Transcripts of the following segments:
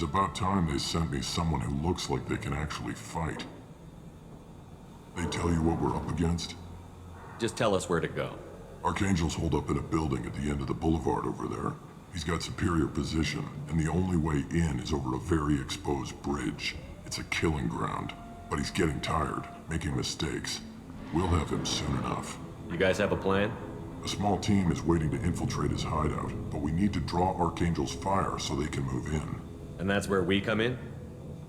It's about time they sent me someone who looks like they can actually fight. They tell you what we're up against? Just tell us where to go. Archangel's holed up in a building at the end of the boulevard over there. He's got superior position, and the only way in is over a very exposed bridge. It's a killing ground, but he's getting tired, making mistakes. We'll have him soon enough. You guys have a plan? A small team is waiting to infiltrate his hideout, but we need to draw Archangel's fire so they can move in. And that's where we come in?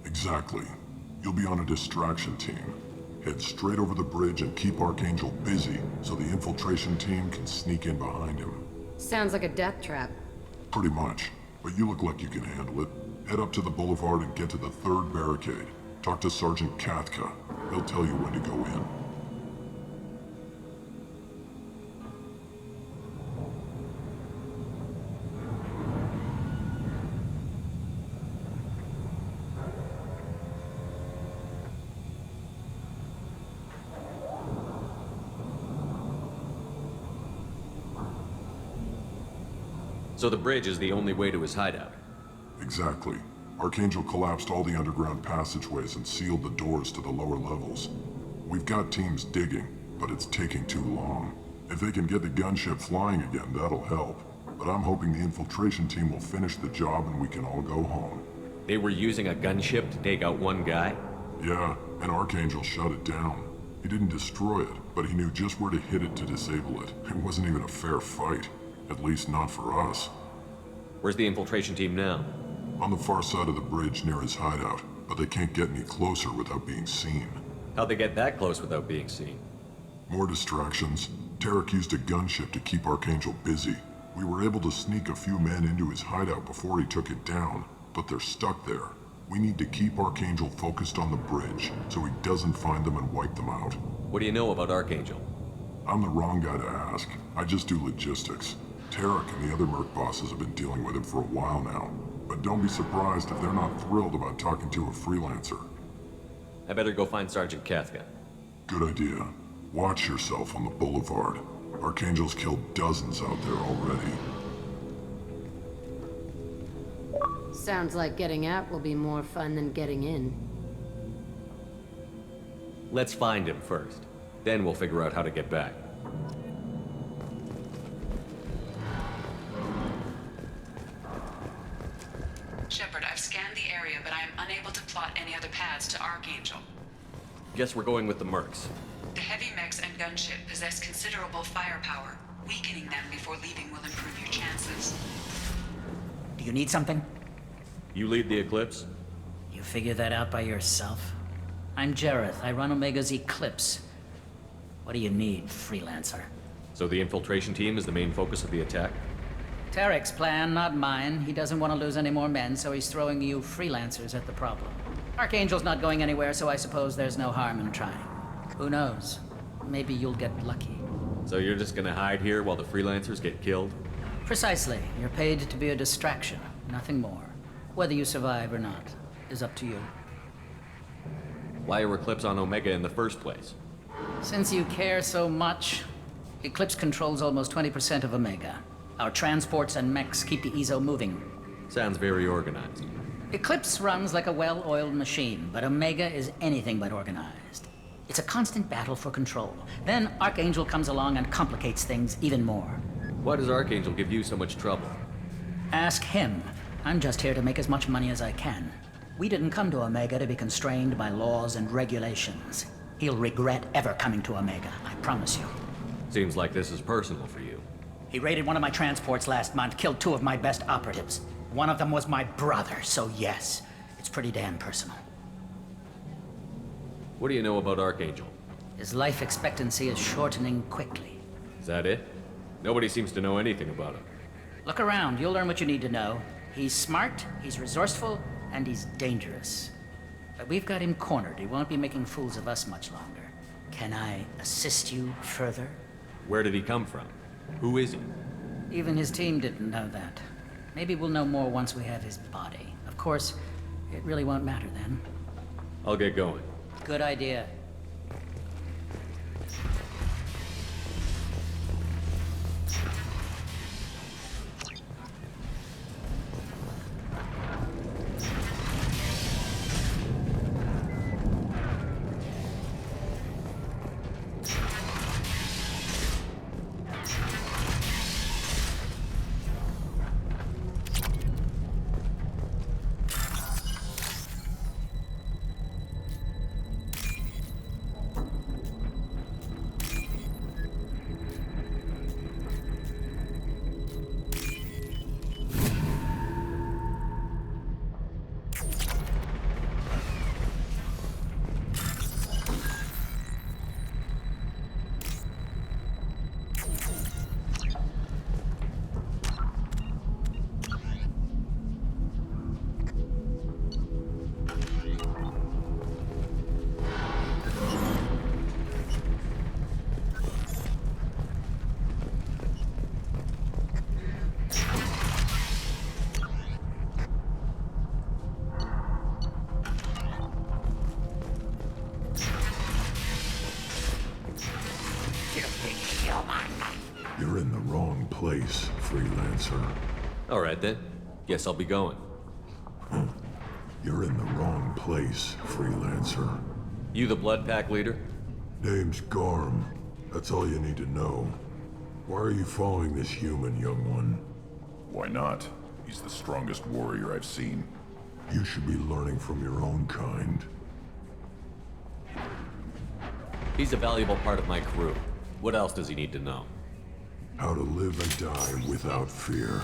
Exactly. You'll be on a distraction team. Head straight over the bridge and keep Archangel busy so the infiltration team can sneak in behind him. Sounds like a death trap. Pretty much, but you look like you can handle it. Head up to the boulevard and get to the third barricade. Talk to Sergeant Katka. He'll tell you when to go in. So the bridge is the only way to his hideout? Exactly. Archangel collapsed all the underground passageways and sealed the doors to the lower levels. We've got teams digging, but it's taking too long. If they can get the gunship flying again, that'll help. But I'm hoping the infiltration team will finish the job and we can all go home. They were using a gunship to take out one guy? Yeah, and Archangel shut it down. He didn't destroy it, but he knew just where to hit it to disable it. It wasn't even a fair fight. At least not for us. Where's the infiltration team now? On the far side of the bridge near his hideout, but they can't get any closer without being seen. How'd they get that close without being seen? More distractions. Tarek used a gunship to keep Archangel busy. We were able to sneak a few men into his hideout before he took it down, but they're stuck there. We need to keep Archangel focused on the bridge so he doesn't find them and wipe them out. What do you know about Archangel? I'm the wrong guy to ask. I just do logistics. Tarek and the other merc bosses have been dealing with him for a while now. But don't be surprised if they're not thrilled about talking to a freelancer. I better go find Sergeant Katka. Good idea. Watch yourself on the boulevard. Archangel's killed dozens out there already. Sounds like getting out will be more fun than getting in. Let's find him first. Then we'll figure out how to get back. Shepard, I've scanned the area, but I am unable to plot any other paths to Archangel. Guess we're going with the mercs. The heavy mechs and gunship possess considerable firepower. Weakening them before leaving will improve your chances. Do you need something? You lead the Eclipse? You figure that out by yourself? I'm Jareth. I run Omega's Eclipse. What do you need, freelancer? So the infiltration team is the main focus of the attack? Tarek's plan, not mine. He doesn't want to lose any more men, so he's throwing you freelancers at the problem. Archangel's not going anywhere, so I suppose there's no harm in trying. Who knows? Maybe you'll get lucky. So you're just gonna hide here while the freelancers get killed? Precisely. You're paid to be a distraction, nothing more. Whether you survive or not is up to you. Why are Eclipse on Omega in the first place? Since you care so much, Eclipse controls almost 20% of Omega. Our transports and mechs keep the EZO moving. Sounds very organized. Eclipse runs like a well-oiled machine, but Omega is anything but organized. It's a constant battle for control. Then Archangel comes along and complicates things even more. Why does Archangel give you so much trouble? Ask him. I'm just here to make as much money as I can. We didn't come to Omega to be constrained by laws and regulations. He'll regret ever coming to Omega, I promise you. Seems like this is personal for you. He raided one of my transports last month, killed 2 of my best operatives. One of them was my brother, so yes, it's pretty damn personal. What do you know about Archangel? His life expectancy is shortening quickly. Is that it? Nobody seems to know anything about him. Look around, you'll learn what you need to know. He's smart, he's resourceful, and he's dangerous. But we've got him cornered. He won't be making fools of us much longer. Can I assist you further? Where did he come from? Who is he? Even his team didn't know that. Maybe we'll know more once we have his body. Of course, it really won't matter then. I'll get going. Good idea. You're in the wrong place, freelancer. Alright then. Guess I'll be going. You're in the wrong place, freelancer. You the Blood Pack leader? Name's Garm. That's all you need to know. Why are you following this human, young one? Why not? He's the strongest warrior I've seen. You should be learning from your own kind. He's a valuable part of my crew. What else does he need to know? How to live and die without fear.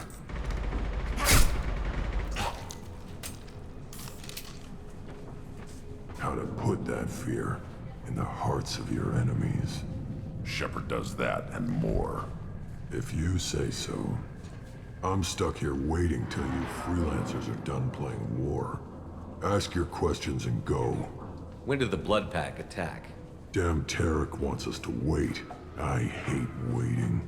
How to put that fear in the hearts of your enemies. Shepard does that and more. If you say so. I'm stuck here waiting till you freelancers are done playing war. Ask your questions and go. When did the Blood Pack attack? Damn Tarek wants us to wait. I hate waiting.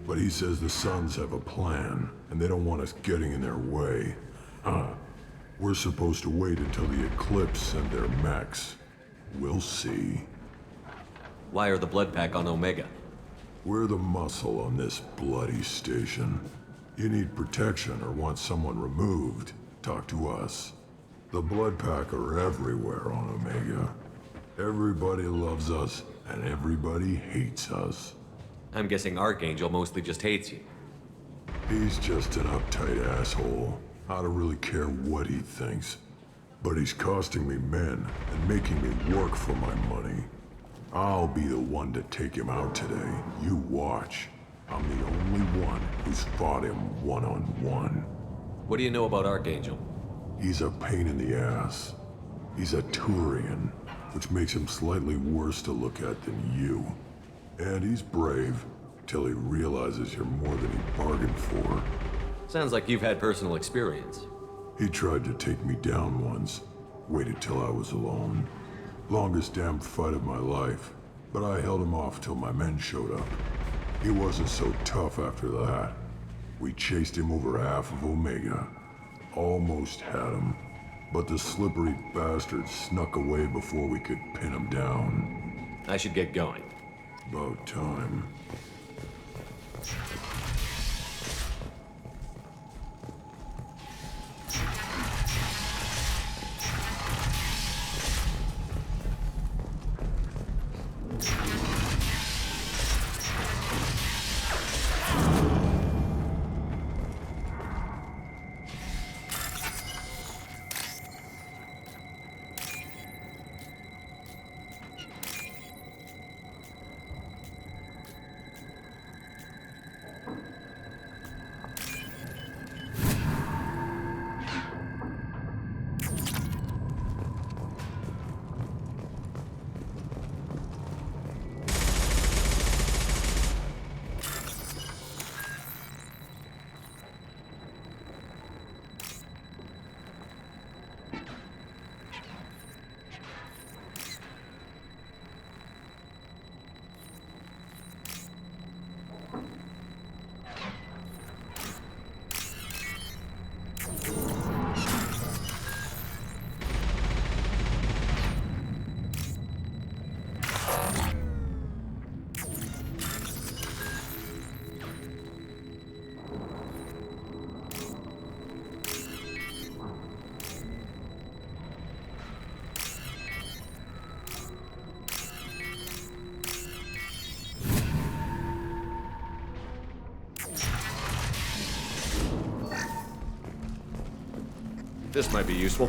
But he says the Suns have a plan, and they don't want us getting in their way. We're supposed to wait until the Eclipse send their mechs. We'll see. Why are the Blood Pack on Omega? We're the muscle on this bloody station. You need protection or want someone removed, talk to us. The Blood Pack are everywhere on Omega. Everybody loves us, and everybody hates us. I'm guessing Archangel mostly just hates you. He's just an uptight asshole. I don't really care what he thinks. But he's costing me men and making me work for my money. I'll be the one to take him out today. You watch. I'm the only one who's fought him one-on-one. What do you know about Archangel? He's a pain in the ass. He's a Turian, which makes him slightly worse to look at than you. And he's brave, till he realizes you're more than he bargained for. Sounds like you've had personal experience. He tried to take me down once. Waited till I was alone. Longest damn fight of my life. But I held him off till my men showed up. He wasn't so tough after that. We chased him over half of Omega. Almost had him. But the slippery bastard snuck away before we could pin him down. I should get going. About time. This might be useful.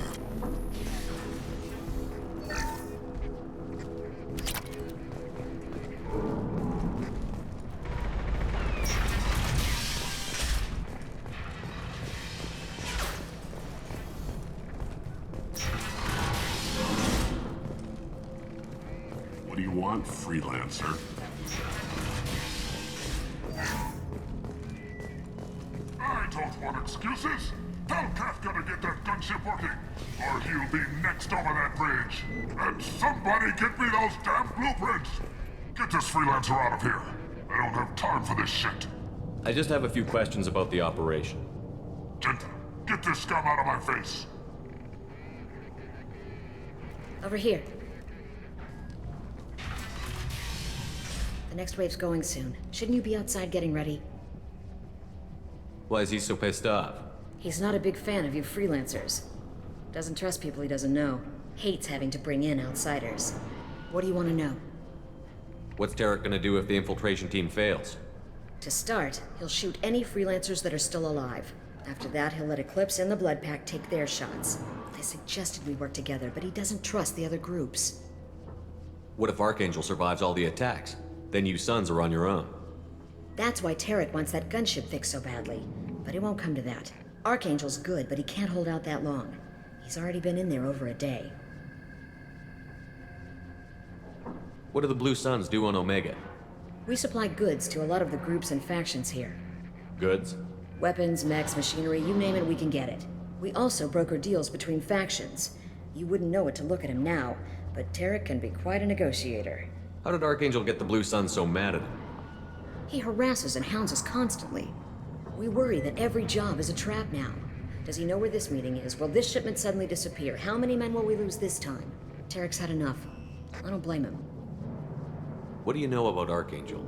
What do you want, freelancer? I don't want excuses. Tell Kafka to get that gunship working, or he'll be next over that bridge. And somebody get me those damn blueprints! Get this freelancer out of here. I don't have time for this shit. I just have a few questions about the operation. Genta, get this scum out of my face. Over here. The next wave's going soon. Shouldn't you be outside getting ready? Why is he so pissed off? He's not a big fan of you freelancers. Doesn't trust people he doesn't know. Hates having to bring in outsiders. What do you want to know? What's Tarek gonna do if the infiltration team fails? To start, he'll shoot any freelancers that are still alive. After that, he'll let Eclipse and the Blood Pack take their shots. They suggested we work together, but he doesn't trust the other groups. What if Archangel survives all the attacks? Then you sons are on your own. That's why Tarek wants that gunship fixed so badly. But it won't come to that. Archangel's good, but he can't hold out that long. He's already been in there over a day. What do the Blue Suns do on Omega? We supply goods to a lot of the groups and factions here. Goods? Weapons, mechs, machinery, you name it, we can get it. We also broker deals between factions. You wouldn't know it to look at him now, but Tarek can be quite a negotiator. How did Archangel get the Blue Suns so mad at him? He harasses and hounds us constantly. We worry that every job is a trap now. Does he know where this meeting is? Will this shipment suddenly disappear? How many men will we lose this time? Tarek's had enough. I don't blame him. What do you know about Archangel?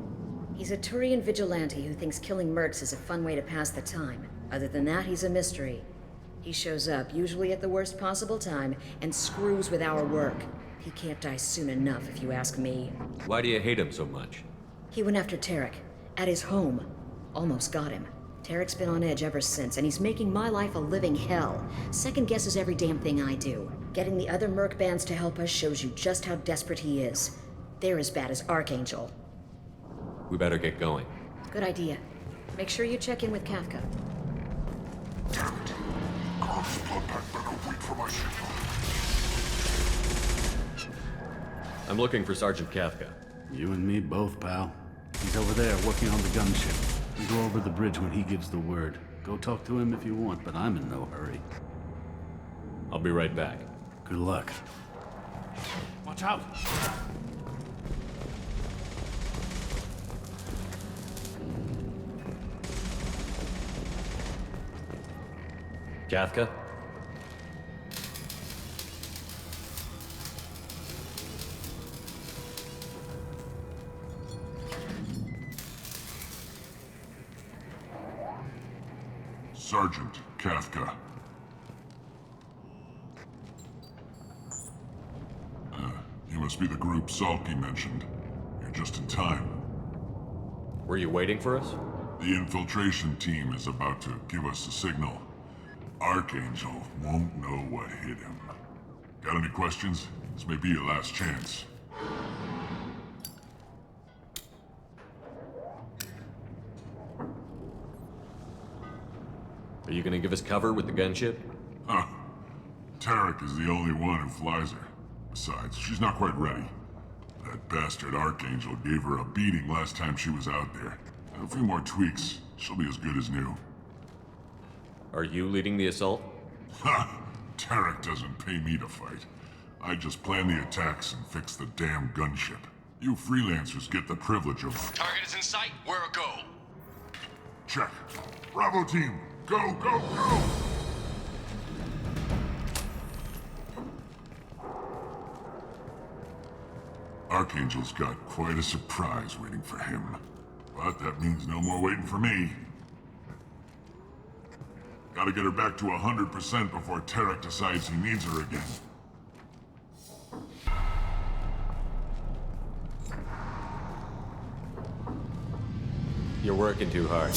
He's a Turian vigilante who thinks killing mercs is a fun way to pass the time. Other than that, he's a mystery. He shows up, usually at the worst possible time, and screws with our work. He can't die soon enough, if you ask me. Why do you hate him so much? He went after Tarek. At his home. Almost got him. Tarek's been on edge ever since, and he's making my life a living hell. Second guesses every damn thing I do. Getting the other merc bands to help us shows you just how desperate he is. They're as bad as Archangel. We better get going. Good idea. Make sure you check in with Kafka. Damn it. Gross blood pack better wait for my signal. I'm looking for Sergeant Kafka. You and me both, pal. He's over there working on the gunship. We go over the bridge when he gives the word. Go talk to him if you want, but I'm in no hurry. I'll be right back. Good luck. Watch out! Kafka? Sergeant Kafka. You must be the group Salky mentioned. You're just in time. Were you waiting for us? The infiltration team is about to give us a signal. Archangel won't know what hit him. Got any questions? This may be your last chance. Are you gonna give us cover with the gunship? Huh. Tarek is the only one who flies her. Besides, she's not quite ready. That bastard Archangel gave her a beating last time she was out there. A few more tweaks, she'll be as good as new. Are you leading the assault? Ha! Tarek doesn't pay me to fight. I just plan the attacks and fix the damn gunship. You freelancers get the privilege of... Target is in sight. Where a go? Check. Bravo team, go, go, go! Archangel's got quite a surprise waiting for him. But that means no more waiting for me. Gotta get her back to 100% before Tarek decides he needs her again. You're working too hard.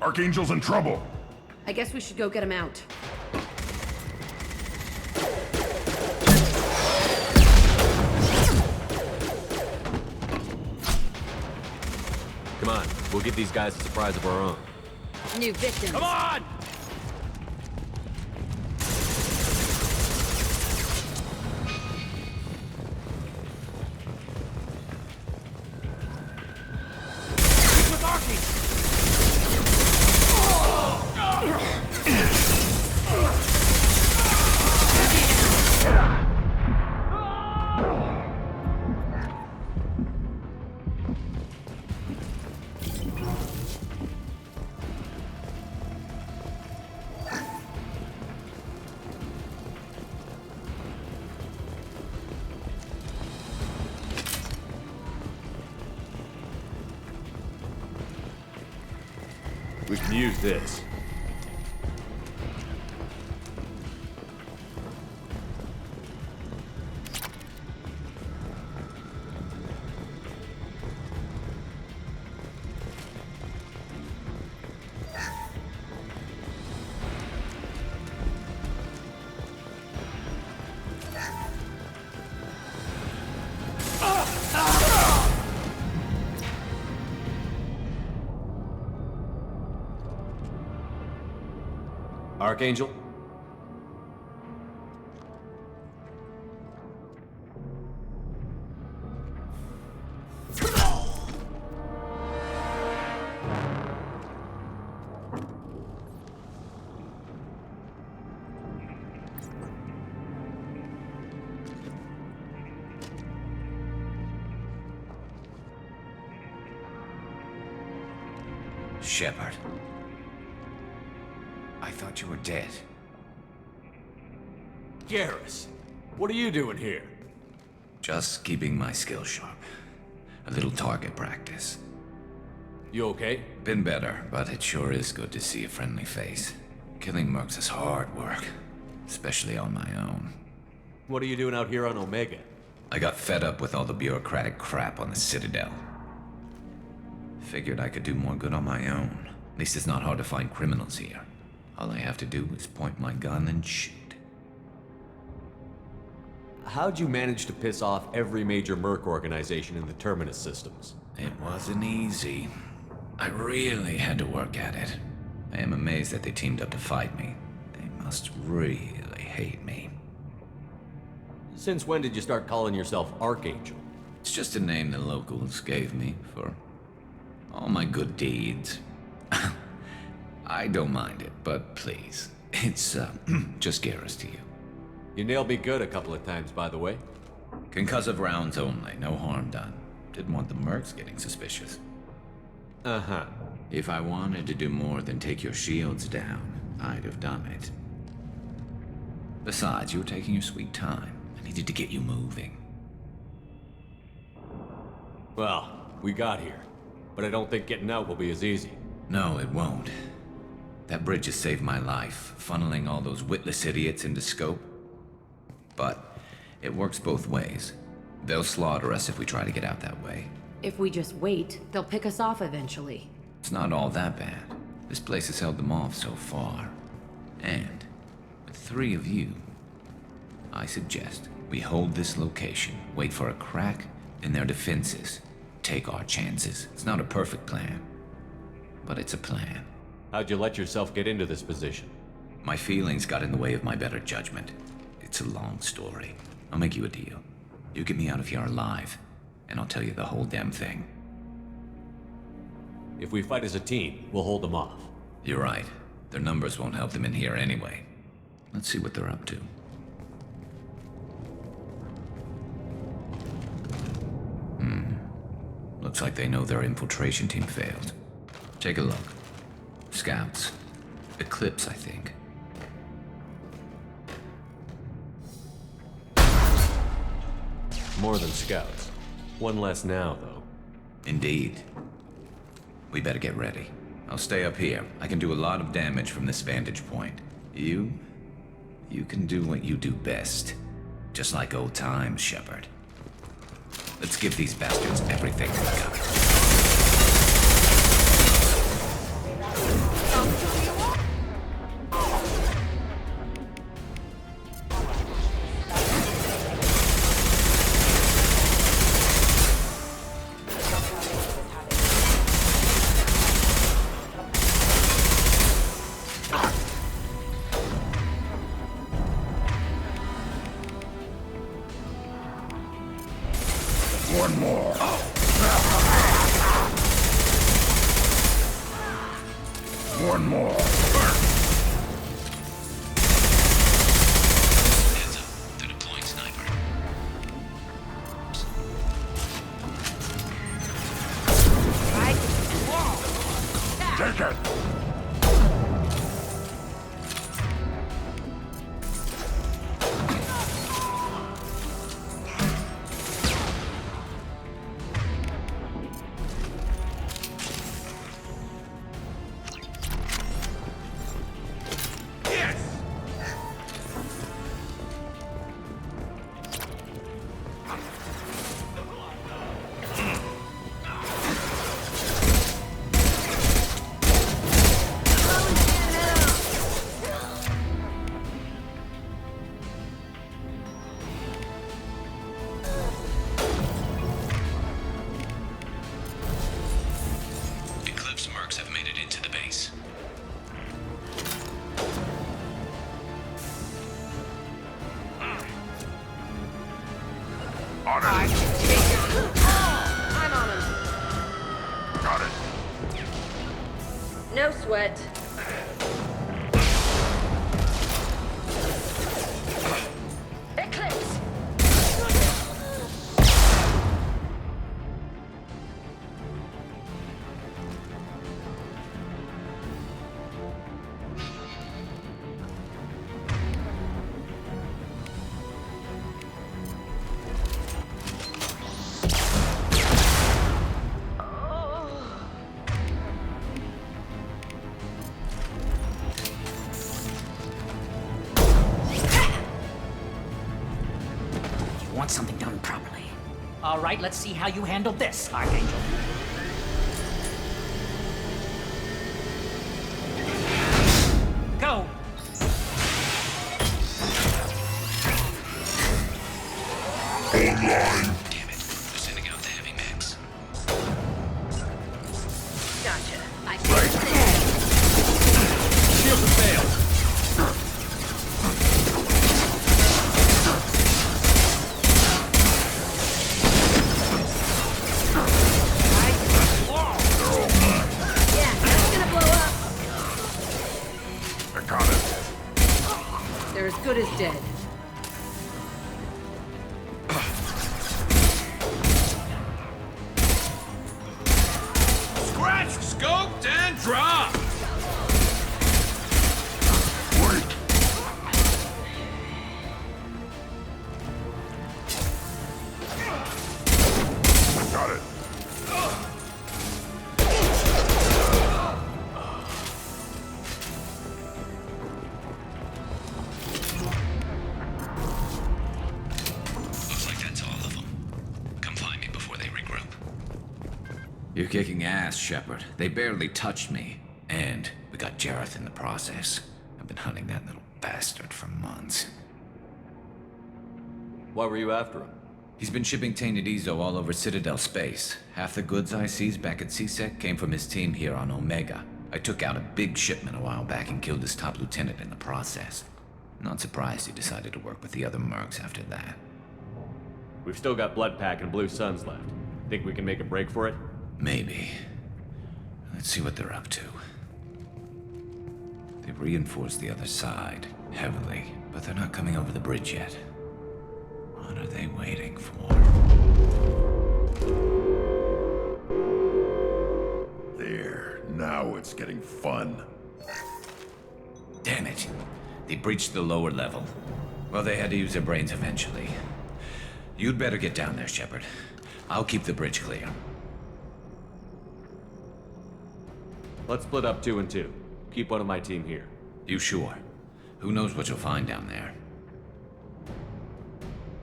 Archangel's in trouble. I guess we should go get him out. Come on, we'll give these guys a surprise of our own. New victims. Come on! We can use this. Archangel? Shepard. I thought you were dead. Garrus, what are you doing here? Just keeping my skills sharp. A little target practice. You okay? Been better, but it sure is good to see a friendly face. Killing mercs is hard work, especially on my own. What are you doing out here on Omega? I got fed up with all the bureaucratic crap on the Citadel. Figured I could do more good on my own. At least it's not hard to find criminals here. All I have to do is point my gun and shoot. How'd you manage to piss off every major merc organization in the Terminus systems? It wasn't easy. I really had to work at it. I am amazed that they teamed up to fight me. They must really hate me. Since when did you start calling yourself Archangel? It's just a name the locals gave me for all my good deeds. I don't mind it, but please, it's just Garrus to you. You nailed me good a couple of times, by the way. Concussive rounds only, no harm done. Didn't want the mercs getting suspicious. Uh-huh. If I wanted to do more than take your shields down, I'd have done it. Besides, you were taking your sweet time. I needed to get you moving. Well, we got here, but I don't think getting out will be as easy. No, it won't. That bridge has saved my life, funneling all those witless idiots into scope. But it works both ways. They'll slaughter us if we try to get out that way. If we just wait, they'll pick us off eventually. It's not all that bad. This place has held them off so far. And with 3 of you, I suggest we hold this location, wait for a crack in their defenses, take our chances. It's not a perfect plan, but it's a plan. How'd you let yourself get into this position? My feelings got in the way of my better judgment. It's a long story. I'll make you a deal. You get me out of here alive, and I'll tell you the whole damn thing. If we fight as a team, we'll hold them off. You're right. Their numbers won't help them in here anyway. Let's see what they're up to. Looks like they know their infiltration team failed. Take a look. Scouts. Eclipse, I think. More than scouts. One less now, though. Indeed. We better get ready. I'll stay up here. I can do a lot of damage from this vantage point. You can do what you do best. Just like old times, Shepard. Let's give these bastards everything we got. One more. One more. Heads up. They're deploying sniper. Take it. No sweat. Eclipse! Want something done properly. All right, let's see how you handle this, Archangel. Go! Online. Damn it. They're sending out the heavy mechs. Gotcha. Shields have failed. Yeah, that's gonna blow up. I got it. They're as good as dead. Scratch, scoped, and dropped! Wait. Got it. Looks like that's all of them. Come find me before they regroup. You're kicking ass, Shepard. They barely touched me. And we got Jareth in the process. I've been hunting that little bastard for months. Why were you after him? He's been shipping tainted Ezo all over Citadel space. Half the goods I seized back at CSEC came from his team here on Omega. I took out a big shipment a while back and killed his top lieutenant in the process. Not surprised he decided to work with the other mercs after that. We've still got Bloodpack and Blue Suns left. Think we can make a break for it? Maybe. Let's see what they're up to. They've reinforced the other side, heavily, but they're not coming over the bridge yet. What are they waiting for? There. Now it's getting fun. Damn it. They breached the lower level. Well, they had to use their brains eventually. You'd better get down there, Shepard. I'll keep the bridge clear. Let's split up 2 and 2. Keep one of my team here. You sure? Who knows what you'll find down there?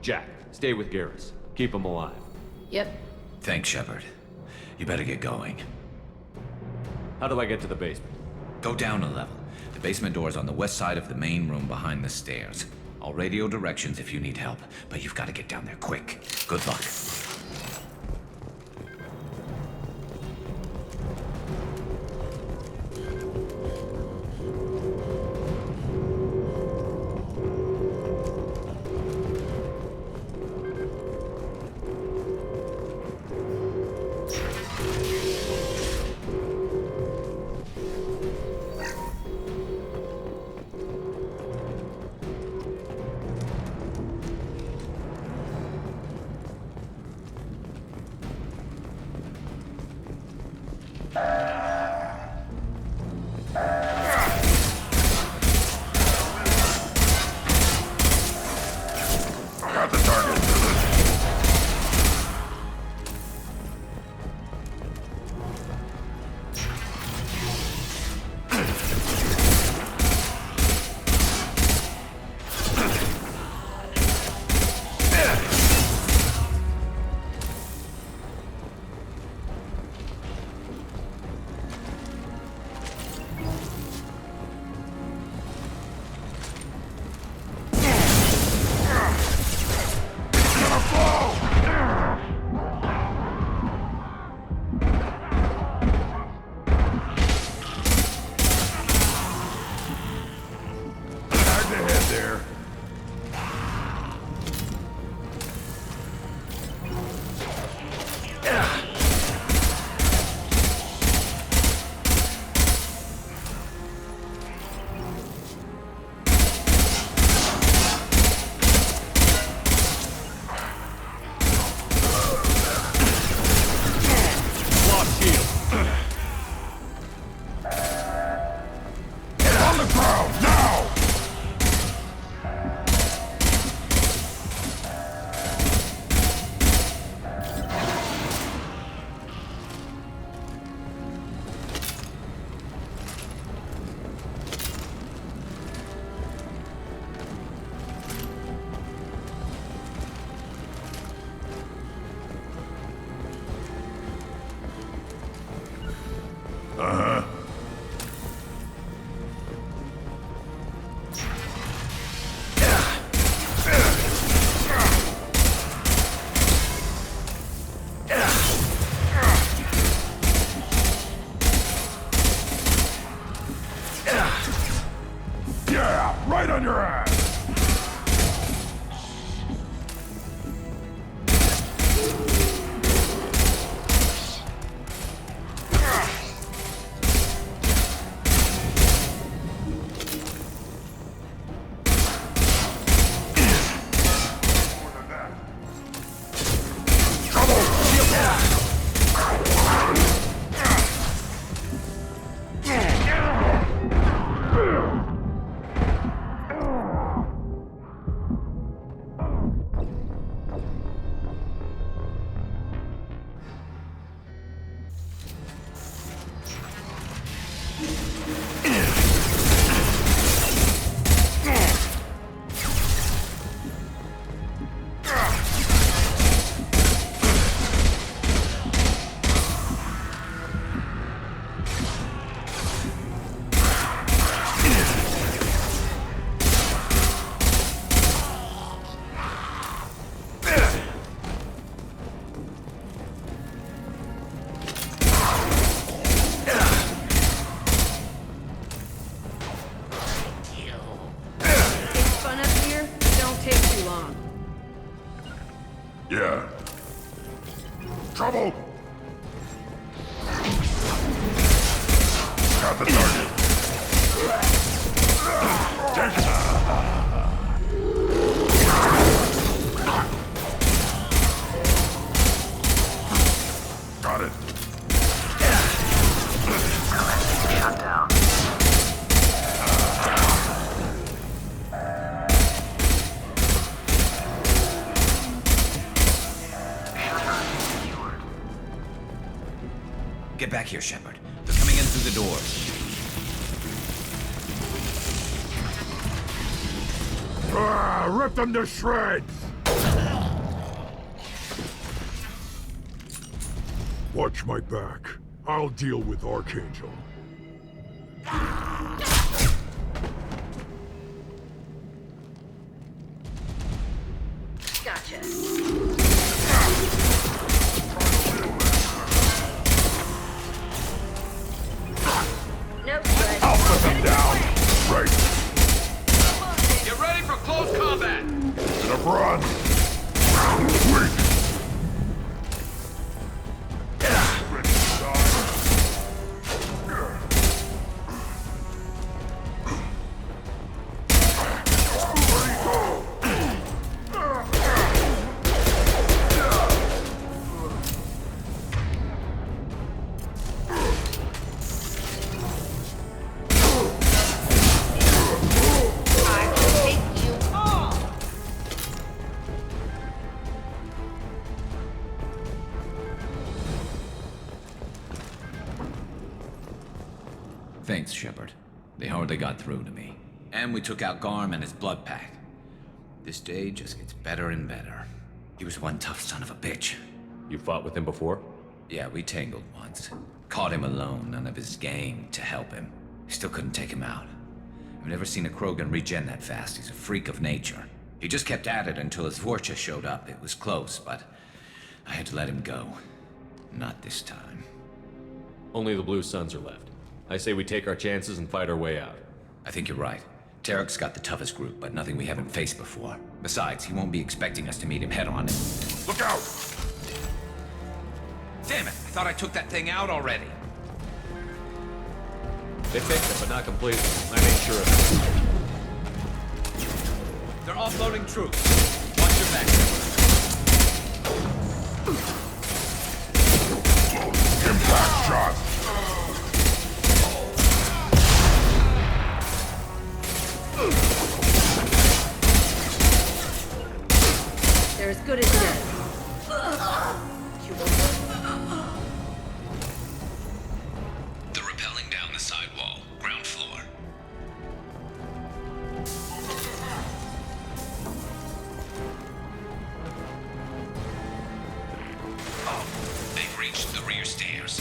Jack, stay with Garrus. Keep him alive. Yep. Thanks, Shepard. You better get going. How do I get to the basement? Go down a level. The basement door's on the west side of the main room behind the stairs. I'll radio directions if you need help, but you've got to get down there quick. Good luck. Uh-huh. Yeah, right on your ass! Fun up here? Don't take too long. Yeah. Trouble! Got the target. Take it. Got it. Shut down. Get back here, Shepard. They're coming in through the doors. Rip them to shreds! Watch my back. I'll deal with Archangel. Gotcha. Nope, but I'll put them down! Right. Get ready for close combat! In a run! Weak! Thanks, Shepard. They hardly got through to me. And we took out Garm and his blood pack. This day just gets better and better. He was one tough son of a bitch. You fought with him before? Yeah, we tangled once. Caught him alone, none of his gang to help him. Still couldn't take him out. I've never seen a Krogan regen that fast. He's a freak of nature. He just kept at it until his Vorcha showed up. It was close, but I had to let him go. Not this time. Only the Blue Suns are left. I say we take our chances and fight our way out. I think you're right. Tarek's got the toughest group, but nothing we haven't faced before. Besides, he won't be expecting us to meet him head-on. Look out! Damn it! I thought I took that thing out already. They fixed it, but not completely. I made sure of it. They're offloading troops. Watch your back. Impact shot! they're as good as dead. They're rappelling down the side wall, ground floor. They've reached the rear stairs.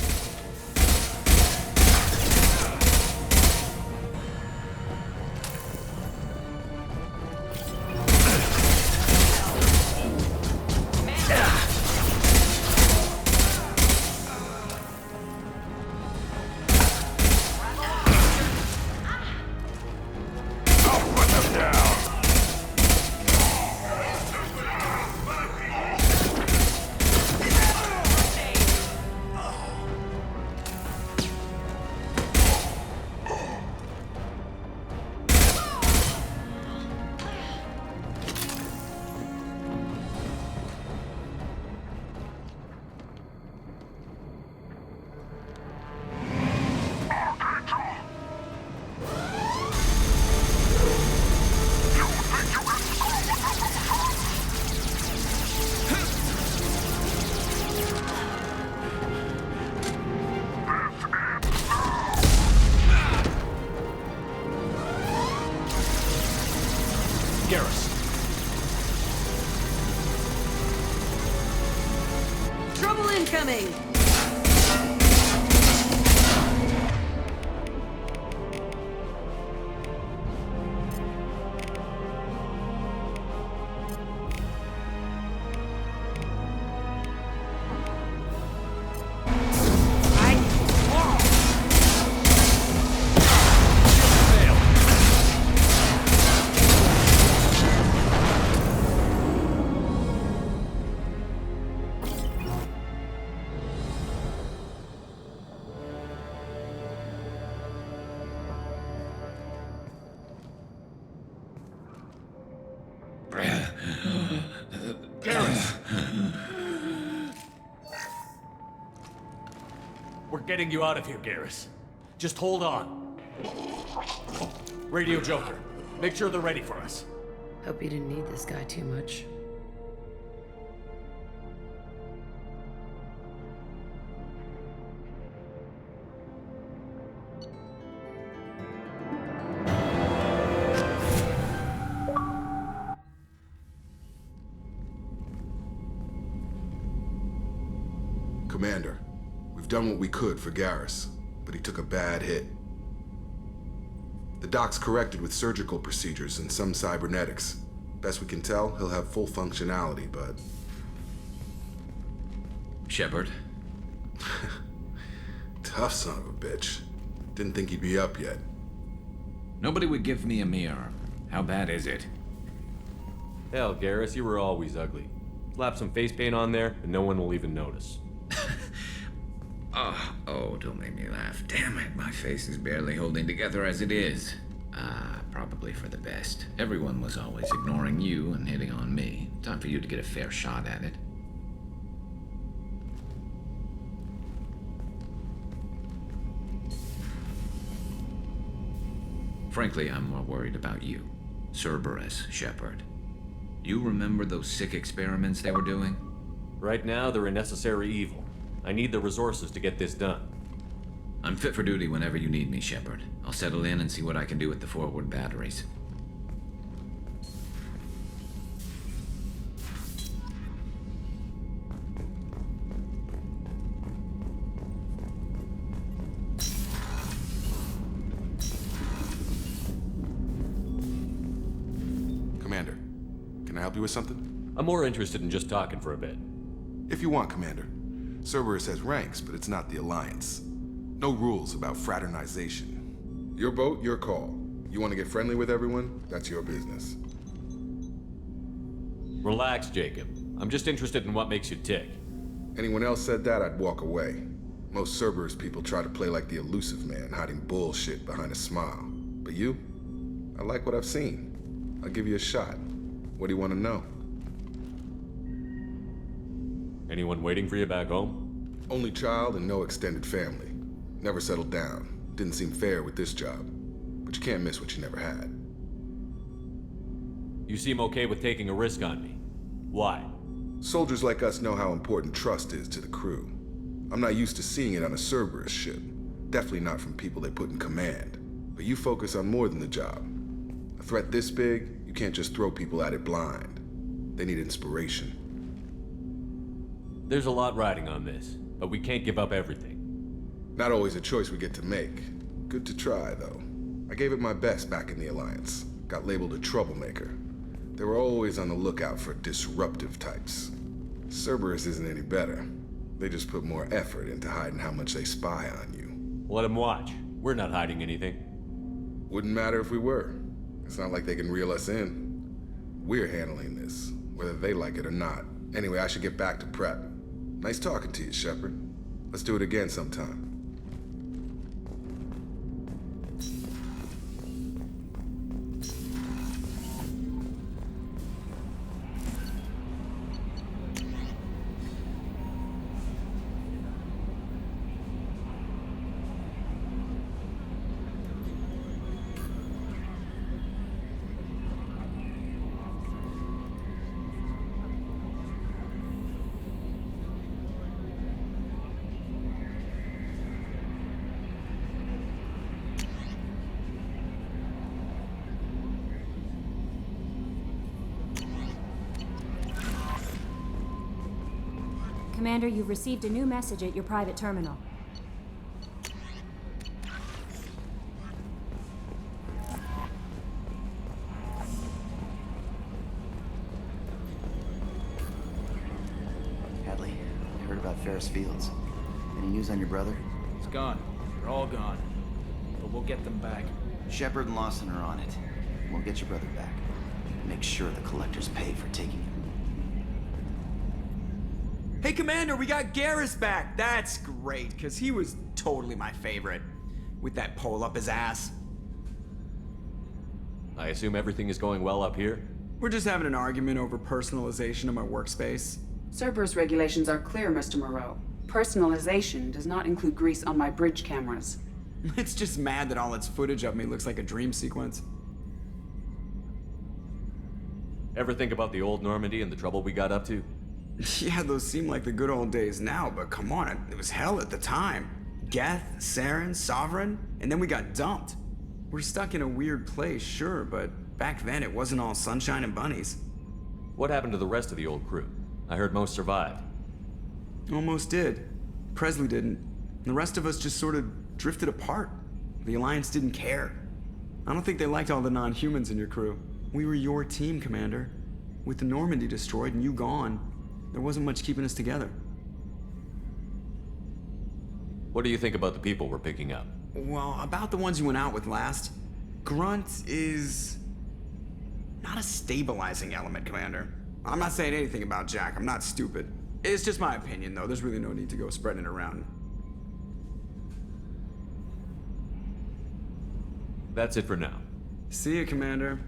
incoming! We're getting you out of here, Garrus. Just hold on. Radio Joker, make sure they're ready for us. Hope you didn't need this guy too much. Commander, we've done what we could for Garrus, but he took a bad hit. The doc's corrected with surgical procedures and some cybernetics. Best we can tell, he'll have full functionality, but... Shepard? Tough son of a bitch. Didn't think he'd be up yet. Nobody would give me a mirror. How bad is it? Hell, Garrus, you were always ugly. Slap some face paint on there, and no one will even notice. Oh, don't make me laugh. Damn it, my face is barely holding together as it is. Probably for the best. Everyone was always ignoring you and hitting on me. Time for you to get a fair shot at it. Frankly, I'm more worried about you. Cerberus, Shepard. You remember those sick experiments they were doing? Right now, they're a necessary evil. I need the resources to get this done. I'm fit for duty whenever you need me, Shepard. I'll settle in and see what I can do with the forward batteries. Commander, can I help you with something? I'm more interested in just talking for a bit. If you want, Commander. Cerberus has ranks, but it's not the Alliance. No rules about fraternization. Your boat, your call. You want to get friendly with everyone? That's your business. Relax, Jacob. I'm just interested in what makes you tick. Anyone else said that, I'd walk away. Most Cerberus people try to play like the elusive man, hiding bullshit behind a smile. But you? I like what I've seen. I'll give you a shot. What do you want to know? Anyone waiting for you back home? Only child and no extended family. Never settled down. Didn't seem fair with this job. But you can't miss what you never had. You seem okay with taking a risk on me. Why? Soldiers like us know how important trust is to the crew. I'm not used to seeing it on a Cerberus ship. Definitely not from people they put in command. But you focus on more than the job. A threat this big, you can't just throw people at it blind. They need inspiration. There's a lot riding on this, but we can't give up everything. Not always a choice we get to make. Good to try, though. I gave it my best back in the Alliance. Got labeled a troublemaker. They were always on the lookout for disruptive types. Cerberus isn't any better. They just put more effort into hiding how much they spy on you. Let them watch. We're not hiding anything. Wouldn't matter if we were. It's not like they can reel us in. We're handling this, whether they like it or not. Anyway, I should get back to prep. Nice talking to you, Shepard. Let's do it again sometime. Commander, you've received a new message at your private terminal. Hadley, I heard about Ferris Fields. Any news on your brother? It's gone. They're all gone. But we'll get them back. Shepard and Lawson are on it. We'll get your brother back. Make sure the collectors pay for taking him. Hey, Commander, we got Garrus back. That's great, because he was totally my favorite. With that pole up his ass. I assume everything is going well up here? We're just having an argument over personalization of my workspace. Cerberus regulations are clear, Mr. Moreau. Personalization does not include grease on my bridge cameras. It's just mad that all its footage of me looks like a dream sequence. Ever think about the old Normandy and the trouble we got up to? Yeah, those seem like the good old days now, but come on, it was hell at the time. Geth, Saren, Sovereign, and then we got dumped. We're stuck in a weird place, sure, but back then it wasn't all sunshine and bunnies. What happened to the rest of the old crew? I heard most survived. Almost did. Presley didn't. The rest of us just sort of drifted apart. The Alliance didn't care. I don't think they liked all the non-humans in your crew. We were your team, Commander. With the Normandy destroyed and you gone, there wasn't much keeping us together. What do you think about the people we're picking up? Well, about the ones you went out with last, Grunt is not a stabilizing element, Commander. I'm not saying anything about Jack. I'm not stupid. It's just my opinion, though. There's really no need to go spreading it around. That's it for now. See you, Commander.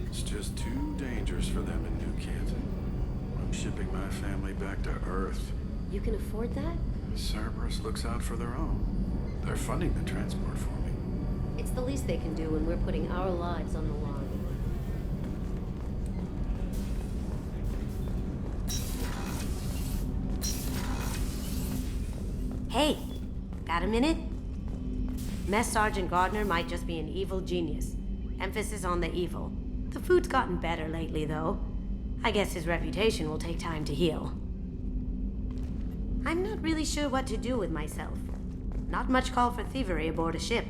It's just too dangerous for them in New Canton. I'm shipping my family back to Earth. You can afford that? Cerberus looks out for their own. They're funding the transport for me. It's the least they can do when we're putting our lives on the line. Hey, got a minute? Mess Sergeant Gardner might just be an evil genius. Emphasis on the evil. The food's gotten better lately, though. I guess his reputation will take time to heal. I'm not really sure what to do with myself. Not much call for thievery aboard a ship.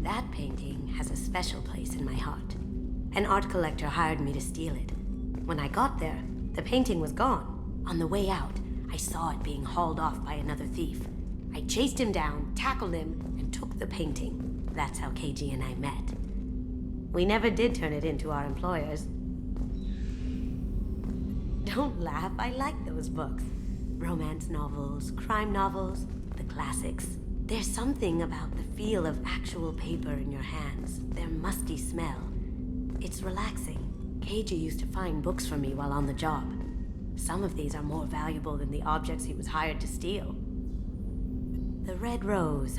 That painting has a special place in my heart. An art collector hired me to steal it. When I got there, the painting was gone. On the way out, I saw it being hauled off by another thief. I chased him down, tackled him, and took the painting. That's how KG and I met. We never did turn it into our employers. Don't laugh, I like those books. Romance novels, crime novels, the classics. There's something about the feel of actual paper in your hands, their musty smell. It's relaxing. KG used to find books for me while on the job. Some of these are more valuable than the objects he was hired to steal. The Red Rose.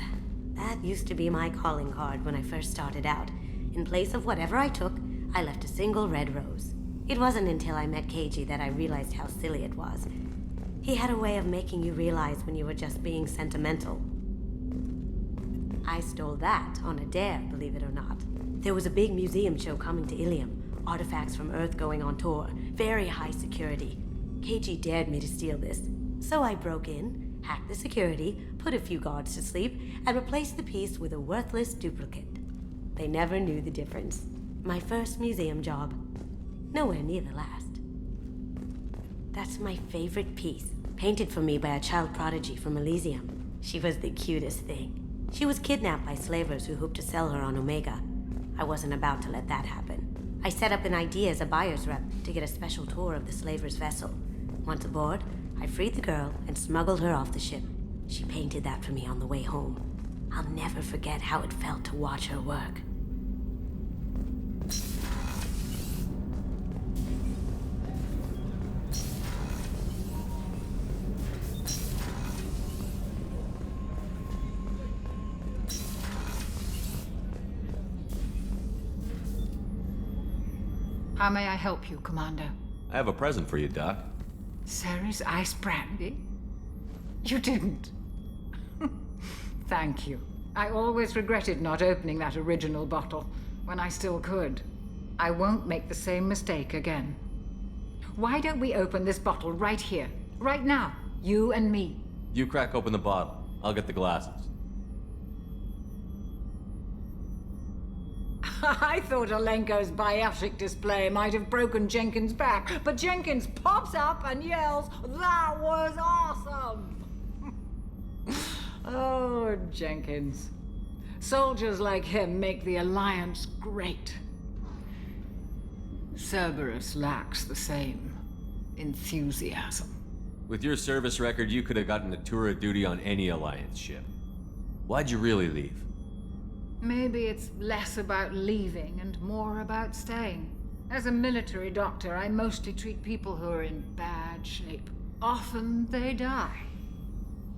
That used to be my calling card when I first started out. In place of whatever I took, I left a single red rose. It wasn't until I met KG that I realized how silly it was. He had a way of making you realize when you were just being sentimental. I stole that on a dare, believe it or not. There was a big museum show coming to Ilium. Artifacts from Earth going on tour. Very high security. KG dared me to steal this. So I broke in, hacked the security, put a few guards to sleep, and replaced the piece with a worthless duplicate. They never knew the difference. My first museum job. Nowhere near the last. That's my favorite piece, painted for me by a child prodigy from Elysium. She was the cutest thing. She was kidnapped by slavers who hoped to sell her on Omega. I wasn't about to let that happen. I set up an idea as a buyer's rep to get a special tour of the slaver's vessel. Once aboard, I freed the girl and smuggled her off the ship. She painted that for me on the way home. I'll never forget how it felt to watch her work. How may I help you, Commander? I have a present for you, Doc. Ceres ice brandy? You didn't. Thank you. I always regretted not opening that original bottle when I still could. I won't make the same mistake again. Why don't we open this bottle right here, right now, you and me? You crack open the bottle. I'll get the glasses. I thought Alenko's biotic display might have broken Jenkins' back, but Jenkins pops up and yells, "That was awesome!" Oh, Jenkins. Soldiers like him make the Alliance great. Cerberus lacks the same enthusiasm. With your service record, you could have gotten a tour of duty on any Alliance ship. Why'd you really leave? Maybe it's less about leaving and more about staying. As a military doctor, I mostly treat people who are in bad shape. Often they die.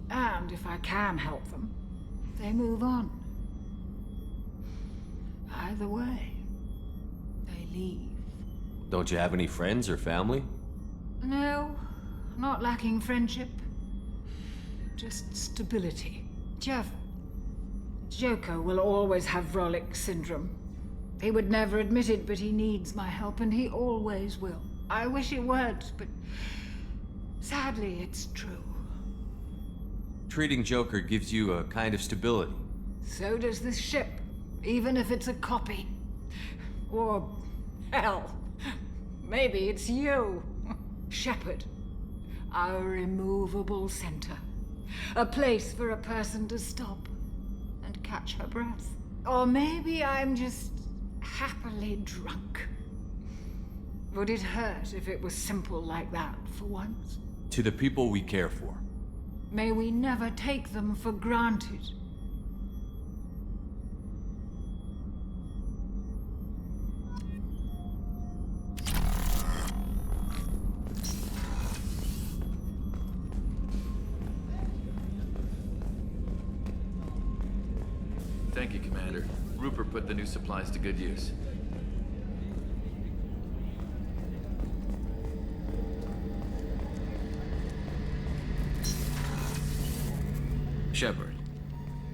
And if I can help them, they move on. Either way, they leave. Don't you have any friends or family? No, not lacking friendship. Just stability. Jeff, Joker will always have Vrolic syndrome. He would never admit it, but he needs my help, and he always will. I wish it weren't, but sadly, it's true. Treating Joker gives you a kind of stability. So does this ship, even if it's a copy. Or, hell, maybe it's you. Shepard, our immovable center. A place for a person to stop and catch her breath. Or maybe I'm just happily drunk. Would it hurt if it was simple like that for once? To the people we care for. May we never take them for granted. Thank you, Commander. Rupert put the new supplies to good use. Shepard,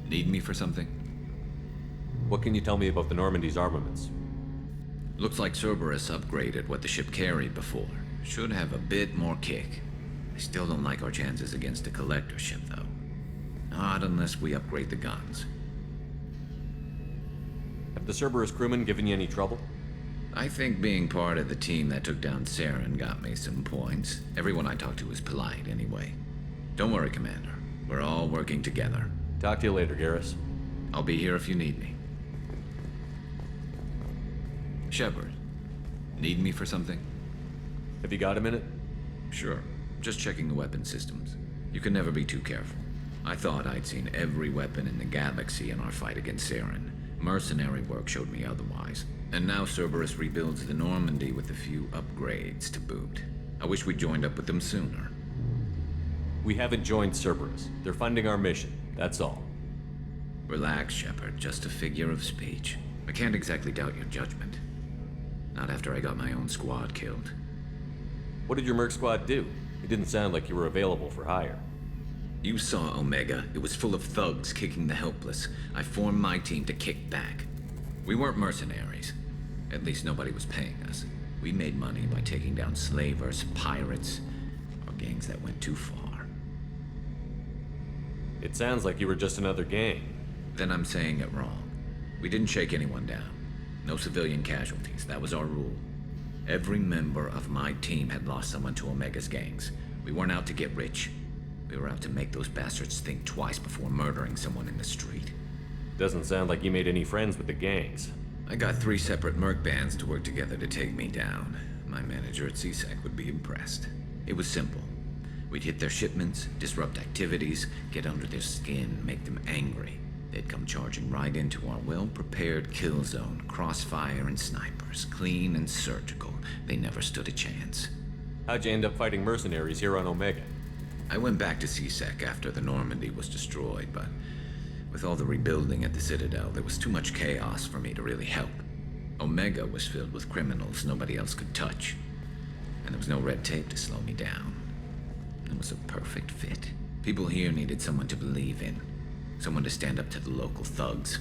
need me for something? What can you tell me about the Normandy's armaments? Looks like Cerberus upgraded what the ship carried before. Should have a bit more kick. I still don't like our chances against a Collector ship, though. Not unless we upgrade the guns. Have the Cerberus crewmen given you any trouble? I think being part of the team that took down Saren got me some points. Everyone I talked to was polite, anyway. Don't worry, Commander. We're all working together. Talk to you later, Garrus. I'll be here if you need me. Shepard, need me for something? Have you got a minute? Sure. Just checking the weapon systems. You can never be too careful. I thought I'd seen every weapon in the galaxy in our fight against Saren. Mercenary work showed me otherwise. And now Cerberus rebuilds the Normandy with a few upgrades to boot. I wish we'd joined up with them sooner. We haven't joined Cerberus. They're funding our mission, that's all. Relax, Shepard. Just a figure of speech. I can't exactly doubt your judgment. Not after I got my own squad killed. What did your Merc squad do? It didn't sound like you were available for hire. You saw Omega. It was full of thugs kicking the helpless. I formed my team to kick back. We weren't mercenaries. At least nobody was paying us. We made money by taking down slavers, pirates, or gangs that went too far. It sounds like you were just another gang. Then I'm saying it wrong. We didn't shake anyone down. No civilian casualties. That was our rule. Every member of my team had lost someone to Omega's gangs. We weren't out to get rich. We were out to make those bastards think twice before murdering someone in the street. Doesn't sound like you made any friends with the gangs. I got 3 separate merc bands to work together to take me down. My manager at CSEC would be impressed. It was simple. We'd hit their shipments, disrupt activities, get under their skin, make them angry. They'd come charging right into our well-prepared kill zone, crossfire and snipers, clean and surgical. They never stood a chance. How'd you end up fighting mercenaries here on Omega? I went back to C-Sec after the Normandy was destroyed, but with all the rebuilding at the Citadel, there was too much chaos for me to really help. Omega was filled with criminals nobody else could touch, and there was no red tape to slow me down. It was a perfect fit. People here needed someone to believe in, someone to stand up to the local thugs.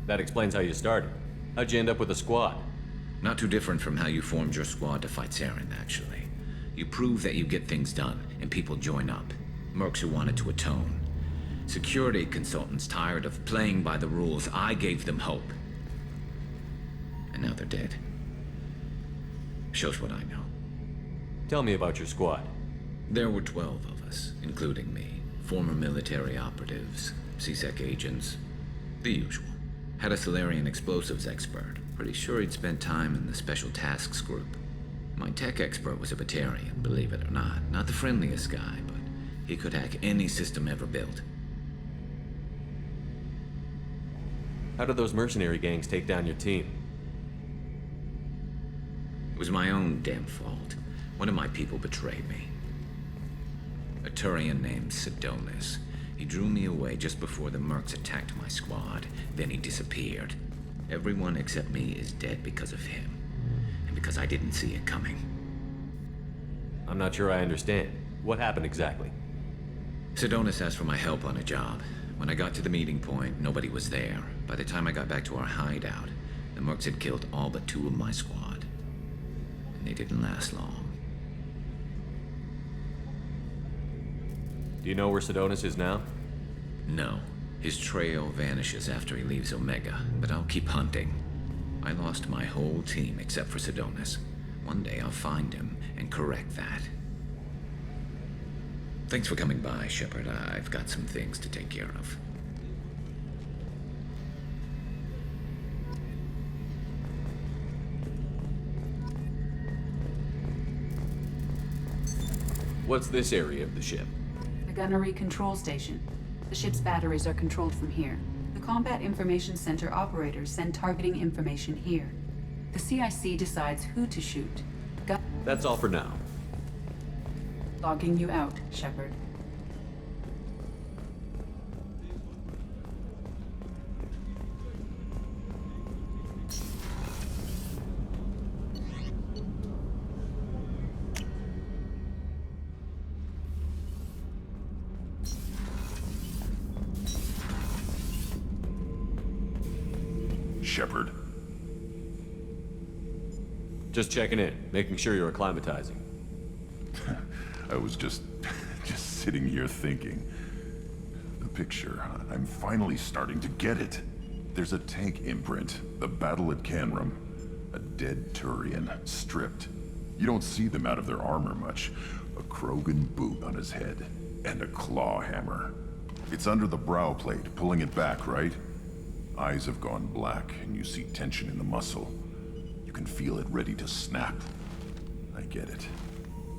That explains how you started. How'd you end up with a squad? Not too different from how you formed your squad to fight Saren, actually. You prove that you get things done, and people join up. Mercs who wanted to atone. Security consultants tired of playing by the rules. I gave them hope. And now they're dead. Shows what I know. Tell me about your squad. There were 12 of us, including me. Former military operatives, C-Sec agents, the usual. Had a Solarian explosives expert. Pretty sure he'd spent time in the Special Tasks Group. My tech expert was a Batarian, believe it or not. Not the friendliest guy, but he could hack any system ever built. How did those mercenary gangs take down your team? It was my own damn fault. One of my people betrayed me. A Turian named Sidonis. He drew me away just before the Mercs attacked my squad. Then he disappeared. Everyone except me is dead because of him. And because I didn't see it coming. I'm not sure I understand. What happened exactly? Sidonis asked for my help on a job. When I got to the meeting point, nobody was there. By the time I got back to our hideout, the Mercs had killed all but 2 of my squad. And they didn't last long. Do you know where Sidonis is now? No. His trail vanishes after he leaves Omega, but I'll keep hunting. I lost my whole team except for Sidonis. One day I'll find him and correct that. Thanks for coming by, Shepard. I've got some things to take care of. What's this area of the ship? The gunnery control station. The ship's batteries are controlled from here. The Combat Information Center operators send targeting information here. The CIC decides who to shoot. That's all for now. Logging you out, Shepard. Shepard. Just checking in, making sure you're acclimatizing. I was just sitting here thinking. The picture, I'm finally starting to get it. There's a tank imprint, the battle at Canrum. A dead Turian, stripped. You don't see them out of their armor much. A Krogan boot on his head, and a claw hammer. It's under the brow plate, pulling it back, right? Eyes have gone black, and you see tension in the muscle. You can feel it ready to snap. I get it.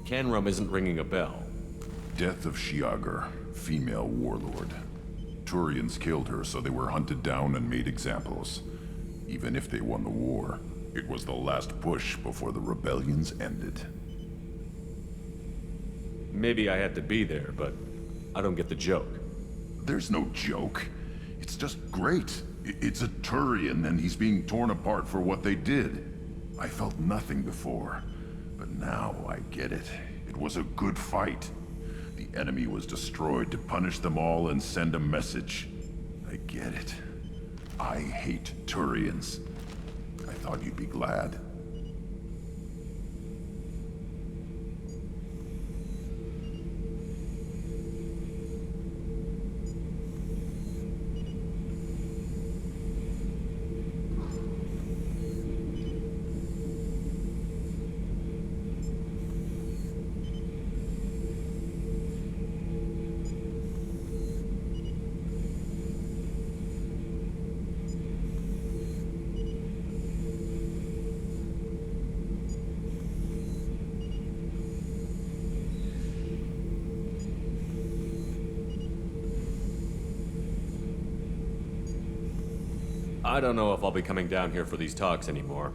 Canrum isn't ringing a bell. Death of Shiagar, female warlord. Turians killed her, so they were hunted down and made examples. Even if they won the war, it was the last push before the rebellions ended. Maybe I had to be there, but I don't get the joke. There's no joke. It's just great. It's a Turian, and he's being torn apart for what they did. I felt nothing before, but now I get it. It was a good fight. The enemy was destroyed to punish them all and send a message. I get it. I hate Turians. I thought you'd be glad. I don't know if I'll be coming down here for these talks anymore.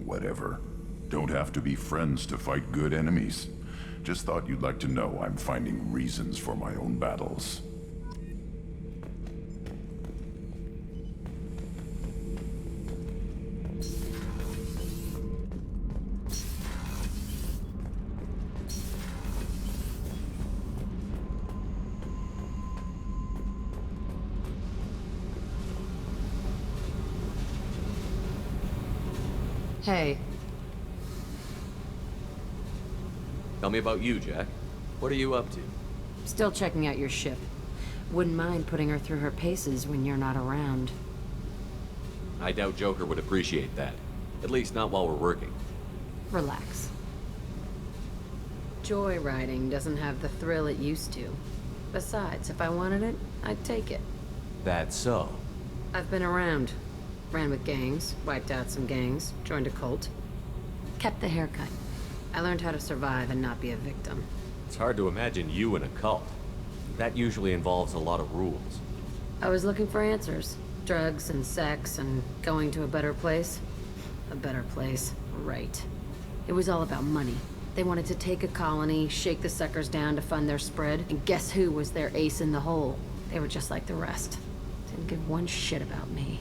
Whatever. Don't have to be friends to fight good enemies. Just thought you'd like to know I'm finding reasons for my own battles. Hey, Tell me about you, Jack. What are you up to? still checking out your ship. Wouldn't mind putting her through her paces when you're not around. I doubt Joker would appreciate that. At least not while we're working. Relax. Joyriding doesn't have the thrill it used to. Besides, if I wanted it, I'd take it. That's so. I've been around. Ran with gangs, wiped out some gangs, joined a cult. Kept the haircut. I learned how to survive and not be a victim. It's hard to imagine you in a cult. That usually involves a lot of rules. I was looking for answers. Drugs and sex and going to a better place. A better place, right. It was all about money. They wanted to take a colony, shake the suckers down to fund their spread, and guess who was their ace in the hole? They were just like the rest. Didn't give one shit about me.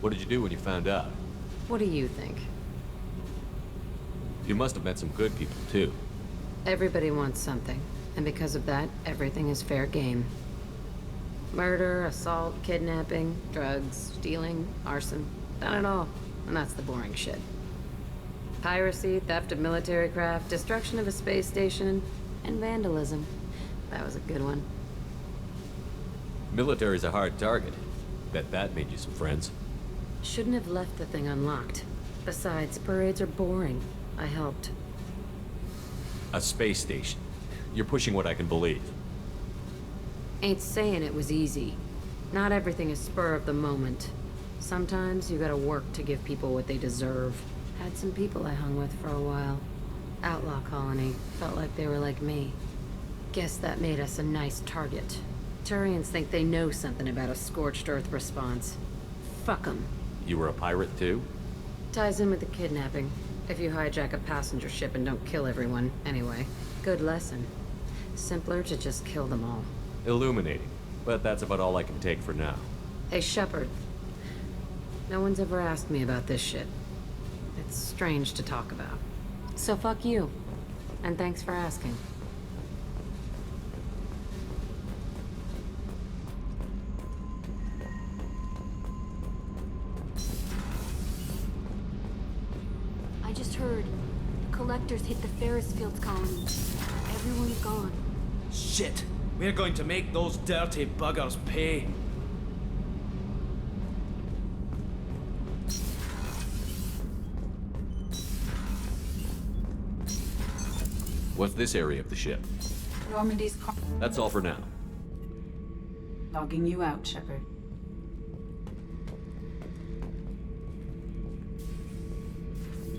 What did you do when you found out? What do you think? You must have met some good people, too. Everybody wants something, and because of that, everything is fair game. Murder, assault, kidnapping, drugs, stealing, arson. Done it all. And that's the boring shit. Piracy, theft of military craft, destruction of a space station, and vandalism. That was a good one. Military's a hard target. Bet that made you some friends. Shouldn't have left the thing unlocked. Besides, parades are boring. I helped. A space station. You're pushing what I can believe. Ain't saying it was easy. Not everything is spur of the moment. Sometimes you gotta work to give people what they deserve. Had some people I hung with for a while. Outlaw colony. Felt like they were like me. Guess that made us a nice target. Turians think they know something about a scorched earth response. Fuck 'em. You were a pirate, too? Ties in with the kidnapping. If you hijack a passenger ship and don't kill everyone, anyway. Good lesson. Simpler to just kill them all. Illuminating. But that's about all I can take for now. Hey, Shepard. No one's ever asked me about this shit. It's strange to talk about. So fuck you. And thanks for asking. I just heard. The collectors hit the Ferris Fields colony. Everyone's gone. Shit! We're going to make those dirty buggers pay. What's this area of the ship? Normandy's That's all for now. logging you out, Shepard.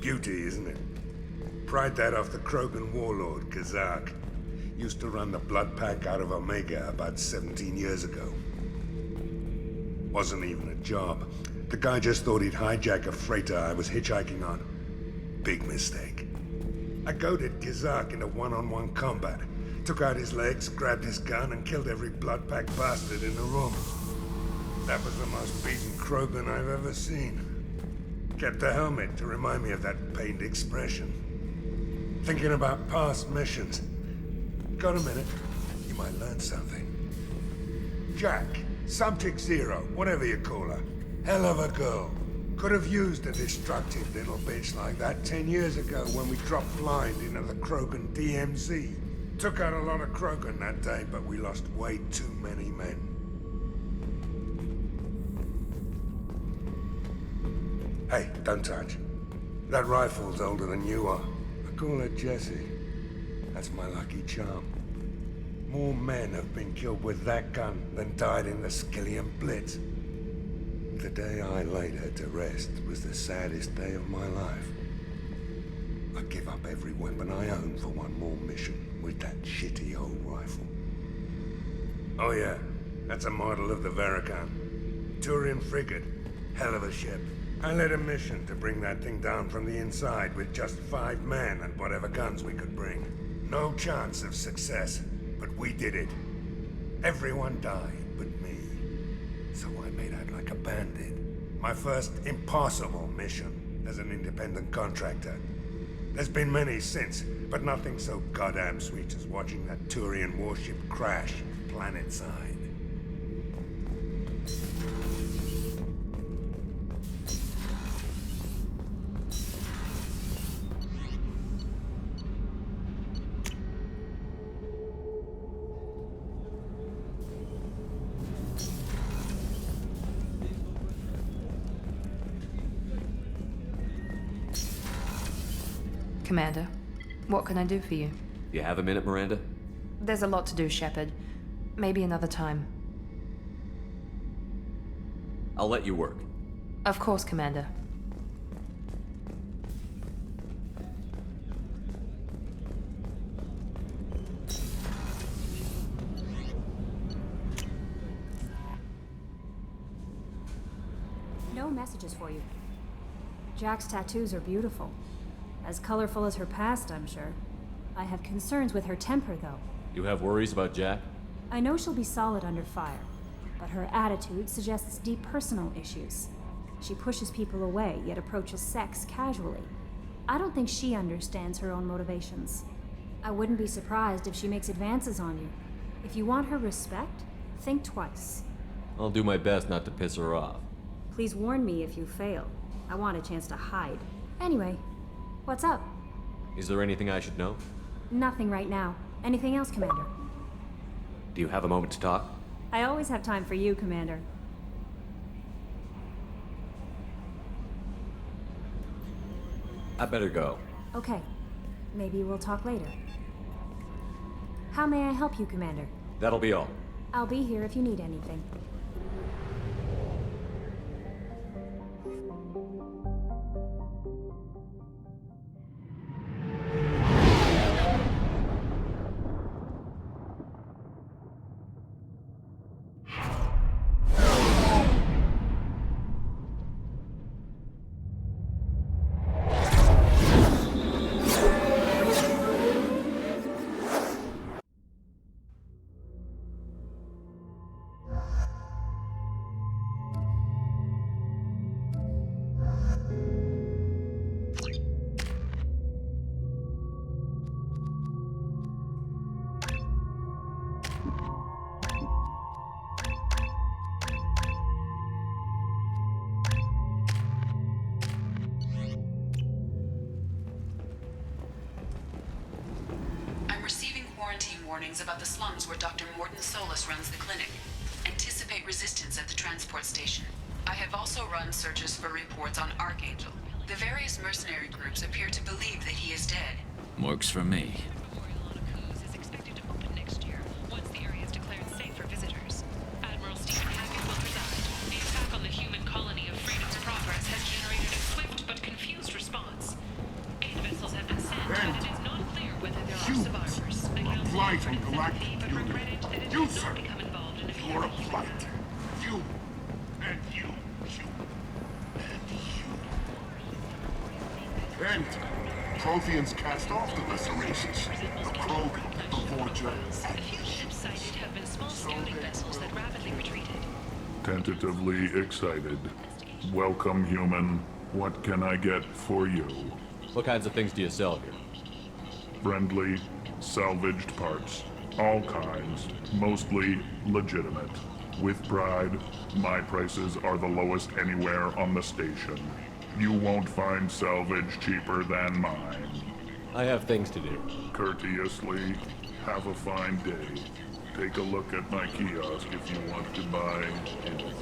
Beauty, isn't it? Pried that off the Krogan warlord, Kazak. Used to run the Blood Pack out of Omega about 17 years ago. Wasn't even a job. The guy just thought he'd hijack a freighter I was hitchhiking on. Big mistake. I goaded Kazak into one-on-one combat. Took out his legs, grabbed his gun, and killed every Blood Pack bastard in the room. That was the most beaten Krogan I've ever seen. Kept the helmet to remind me of that pained expression. Thinking about past missions. Got a minute? You might learn something. Jack, Subject Zero, whatever you call her. Hell of a girl. Could have used a destructive little bitch like that 10 years ago when we dropped blind into the Krogan DMZ. Took out a lot of Krogan that day, but we lost way too many men. Hey, don't touch. That rifle's older than you are. I call her Jessie. That's my lucky charm. More men have been killed with that gun than died in the Skillian Blitz. The day I laid her to rest was the saddest day of my life. I give up every weapon I own for one more mission with that shitty old rifle. Oh yeah, that's a model of the Veracon. Turian frigate. Hell of a ship. I led a mission to bring that thing down from the inside with just 5 men and whatever guns we could bring. No chance of success, but we did it. Everyone died but me. So I made out like a bandit. My first impossible mission as an independent contractor. There's been many since, but nothing so goddamn sweet as watching that Turian warship crash planetside. Commander, what can I do for you? You have a minute, Miranda? There's a lot to do, Shepard. Maybe another time. I'll let you work. Of course, Commander. No messages for you. Jack's tattoos are beautiful. As colorful as her past, I'm sure. I have concerns with her temper, though. You have worries about Jack? I know she'll be solid under fire, but her attitude suggests deep personal issues. She pushes people away, yet approaches sex casually. I don't think she understands her own motivations. I wouldn't be surprised if she makes advances on you. If you want her respect, think twice. I'll do my best not to piss her off. Please warn me if you fail. I want a chance to hide. Anyway, what's up? Is there anything I should know? Nothing right now. Anything else, Commander? Do you have a moment to talk? I always have time for you, Commander. I better go. Okay. Maybe we'll talk later. How may I help you, Commander? That'll be all. I'll be here if you need anything. Warnings about the slums where Dr. Morton Solus runs the clinic. Anticipate resistance at the transport station. I have also run searches for reports on Archangel. The various mercenary groups appear to believe that he is dead. Works for me. Is expected to open next year, once the area is declared safe for visitors. Admiral Stephen Hackett will preside. The attack on the human colony of Freedom's Progress has generated a swift but confused response. 8 vessels have been sent, but it is not clear whether there are survivors. Blight and Galactic Union. You, sir. You're a blight. You. And you. You. And you. And Protheans cast off the lesser races. The Krogan, the Vorja, and few ships sighted have been small scouting vessels that rapidly retreated. Tentatively excited. Welcome, human. What can I get for you? What kinds of things do you sell here? Friendly, salvaged parts. All kinds. Mostly legitimate. With pride, my prices are the lowest anywhere on the station. You won't find salvage cheaper than mine. I have things to do. Courteously, have a fine day. Take a look at my kiosk if you want to buy anything.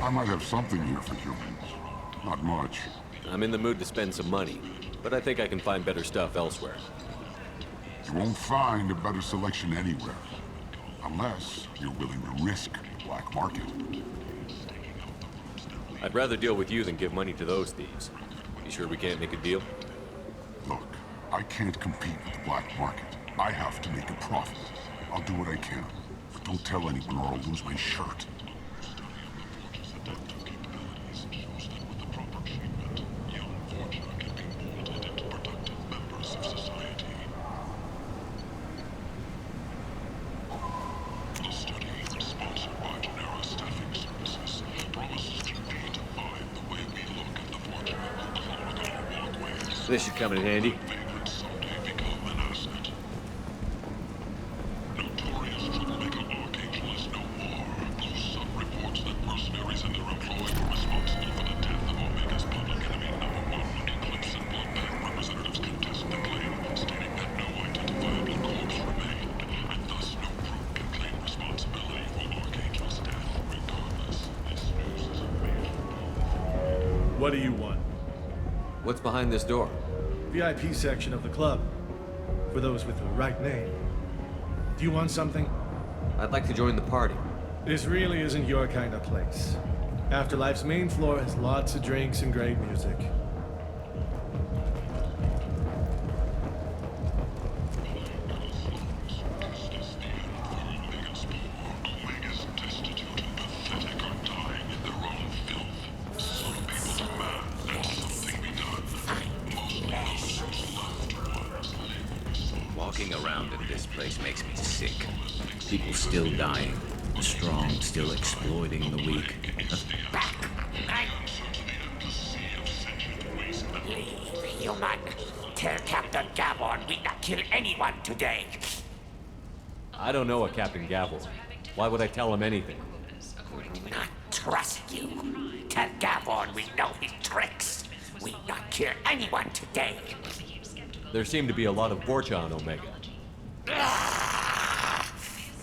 I might have something here for humans. Not much. I'm in the mood to spend some money, but I think I can find better stuff elsewhere. You won't find a better selection anywhere. Unless you're willing to risk black market. I'd rather deal with you than give money to those thieves. You sure we can't make a deal? Look, I can't compete with the black market. I have to make a profit. I'll do what I can, but don't tell anyone or I'll lose my shirt. This should come in handy. What do you want? What's behind this door? VIP section of the club. For those with the right name. Do you want something? I'd like to join the party. This really isn't your kind of place. Afterlife's main floor has lots of drinks and great music. Walking around in this place makes me sick. People still dying. The strong still exploiting the weak. Leave, human. Tell Captain Gavon we not kill anyone today. I don't know a Captain Gavel. Why would I tell him anything? Not trust you. Tell Gavon we know his tricks. We not kill anyone today. There seem to be a lot of Vorcha on Omega.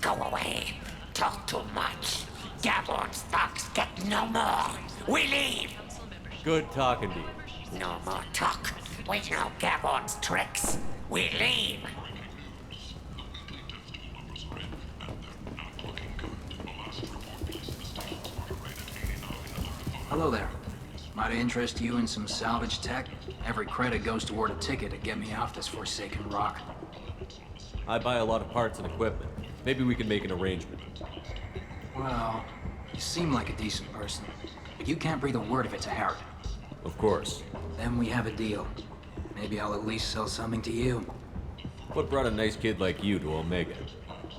Go away. Talk too much. Gavon's thugs get no more. We leave. Good talking to you. No more talk. We know Gavon's tricks. We leave. Hello there. Might I interest you in some salvage tech? Every credit goes toward a ticket to get me off this forsaken rock. I buy a lot of parts and equipment. Maybe we can make an arrangement. Well, you seem like a decent person, but you can't breathe a word of it to Harrod. Of course. Then we have a deal. Maybe I'll at least sell something to you. What brought a nice kid like you to Omega?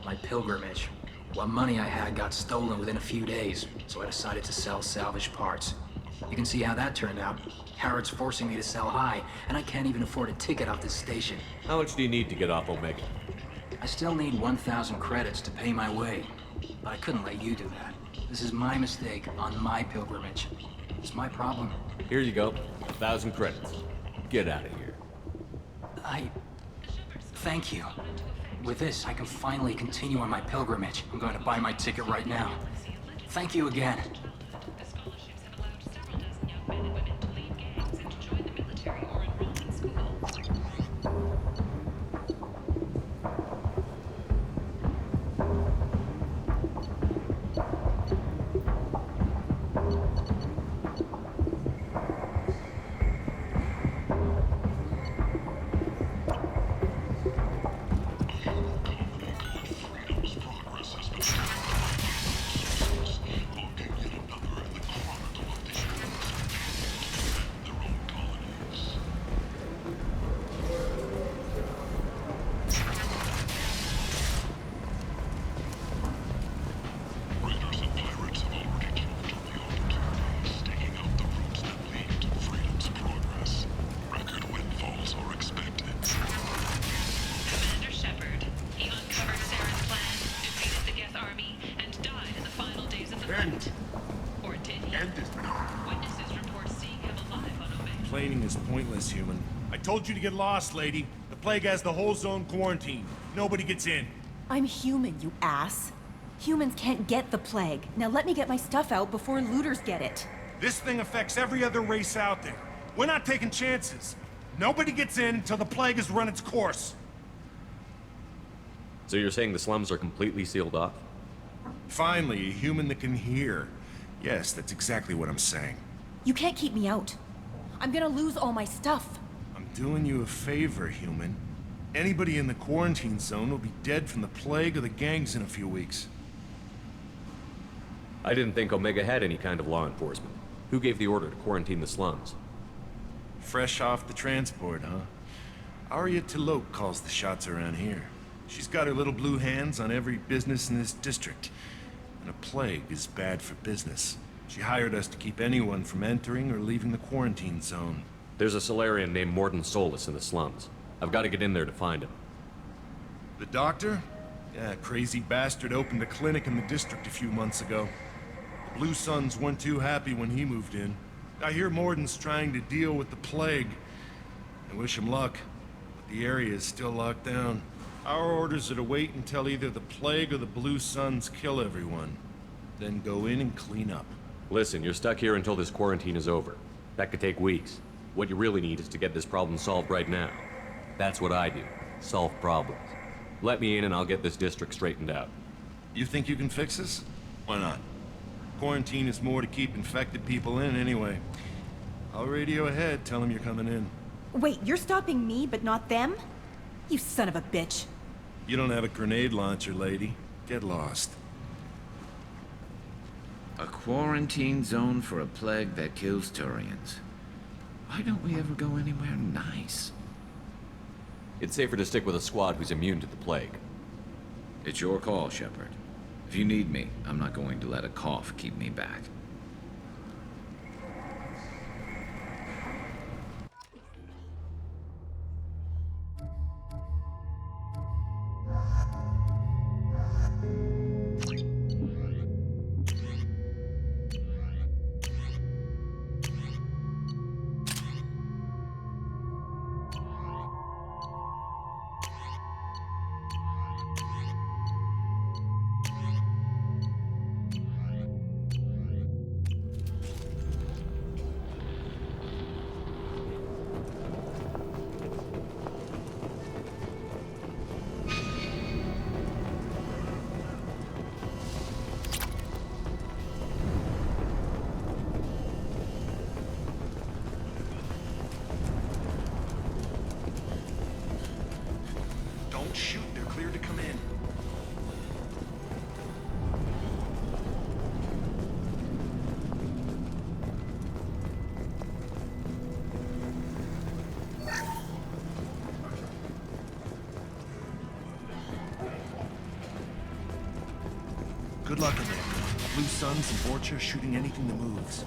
My pilgrimage. What money I had got stolen within a few days, so I decided to sell salvaged parts. You can see how that turned out. Harrod's forcing me to sell high, and I can't even afford a ticket off this station. How much do you need to get off Omega? I still need 1,000 credits to pay my way, but I couldn't let you do that. This is my mistake on my pilgrimage. It's my problem. Here you go. 1,000 credits. Get out of here. Thank you. With this, I can finally continue on my pilgrimage. I'm going to buy my ticket right now. Thank you again. Complaining is pointless, human. I told you to get lost, lady. The plague has the whole zone quarantined. Nobody gets in. I'm human, you ass. Humans can't get the plague. Now let me get my stuff out before looters get it. This thing affects every other race out there. We're not taking chances. Nobody gets in until the plague has run its course. So you're saying the slums are completely sealed off? Finally, a human that can hear. Yes, that's exactly what I'm saying. You can't keep me out. I'm gonna lose all my stuff. I'm doing you a favor, human. Anybody in the quarantine zone will be dead from the plague or the gangs in a few weeks. I didn't think Omega had any kind of law enforcement. Who gave the order to quarantine the slums? Fresh off the transport, huh? Arya T'Loak calls the shots around here. She's got her little blue hands on every business in this district. And a plague is bad for business. She hired us to keep anyone from entering or leaving the quarantine zone. There's a Solarian named Mordin Solus in the slums. I've got to get in there to find him. The doctor? Yeah, crazy bastard opened a clinic in the district a few months ago. The Blue Suns weren't too happy when he moved in. I hear Mordin's trying to deal with the plague. I wish him luck, but the area is still locked down. Our orders are to wait until either the plague or the Blue Suns kill everyone. Then go in and clean up. Listen, you're stuck here until this quarantine is over. That could take weeks. What you really need is to get this problem solved right now. That's what I do. Solve problems. Let me in and I'll get this district straightened out. You think you can fix this? Why not? Quarantine is more to keep infected people in anyway. I'll radio ahead, tell them you're coming in. Wait, you're stopping me, but not them? You son of a bitch. You don't have a grenade launcher, lady. Get lost. A quarantine zone for a plague that kills Turians. Why don't we ever go anywhere nice? It's safer to stick with a squad who's immune to the plague. It's your call, Shepard. If you need me, I'm not going to let a cough keep me back. Shoot, they're clear to come in. Good luck in there. Blue Suns and Vorcha shooting anything that moves.